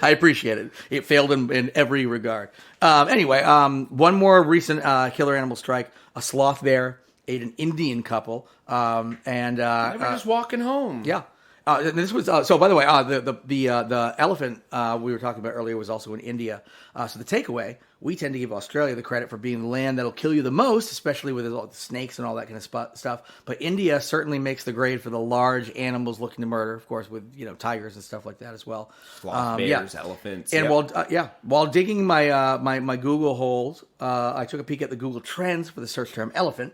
I appreciate it. It failed in every regard. Anyway, one more recent killer animal strike. A sloth bear ate an Indian couple. They were just walking home. Yeah. This was so. By the way, the elephant we were talking about earlier was also in India. So the takeaway: we tend to give Australia the credit for being the land that'll kill you the most, especially with all the snakes and all that kind of stuff. But India certainly makes the grade for the large animals looking to murder, of course, with tigers and stuff like that as well. Sloth bears, elephants. And while digging my Google holes, I took a peek at the Google Trends for the search term elephant,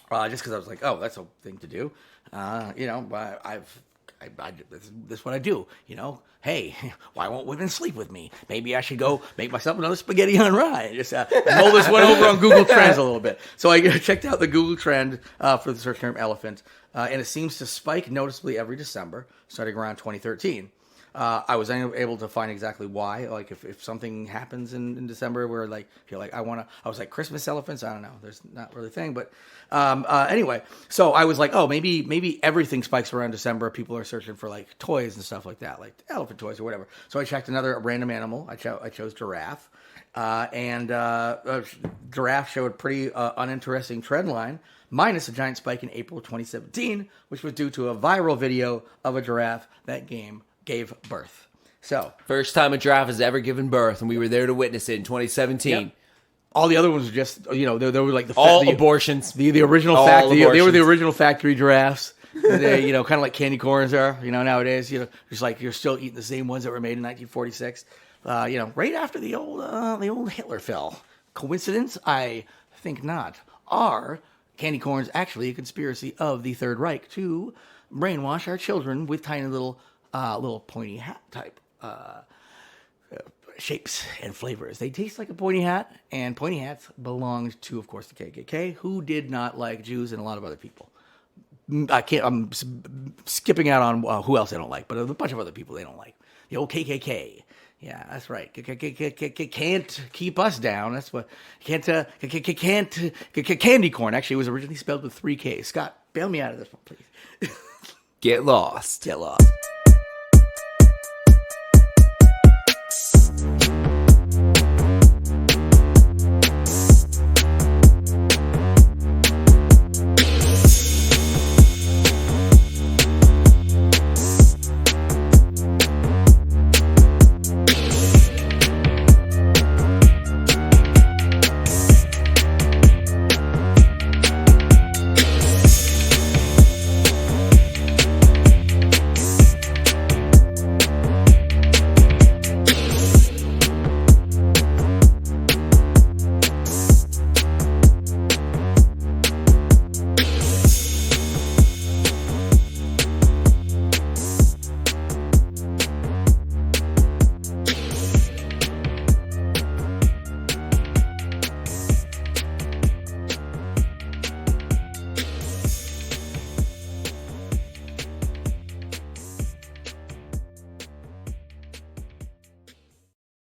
just because I was like, oh, that's a thing to do. This is what I do, Hey, why won't women sleep with me? Maybe I should go make myself another spaghetti on rye. Just roll this one over on Google Trends a little bit. So I checked out the Google Trend for the search term elephant, and it seems to spike noticeably every December, starting around 2013. I was unable to find exactly why. Like if something happens in December where like you're like I was like Christmas elephants. I don't know. There's not really a thing, but anyway. So I was like, oh, maybe everything spikes around December. People are searching for like toys and stuff like that, like elephant toys or whatever. So I checked another random animal. I chose giraffe, and giraffe showed a pretty uninteresting trend line. Minus a giant spike in April 2017, which was due to a viral video of a giraffe that gave birth. So first time a giraffe has ever given birth, and we were there to witness it in 2017. Yep. All the other ones were just, they were like the abortions. The original factory. They were the original factory giraffes. They, kind of like candy corns are, nowadays. Just like you're still eating the same ones that were made in 1946. Right after the old Hitler fell. Coincidence? I think not. Are candy corns actually a conspiracy of the Third Reich to brainwash our children with tiny little pointy hat type shapes and flavors? They taste like a pointy hat, and pointy hats belonged to, of course, the KKK, who did not like Jews and a lot of other people. I'm skipping out on who else they don't like, but a bunch of other people they don't like. The old KKK. Yeah, that's right. Can't keep us down. That's what can't candy corn. Actually, it was originally spelled with 3 Ks. Scott, bail me out of this one, please. Get lost. Get lost.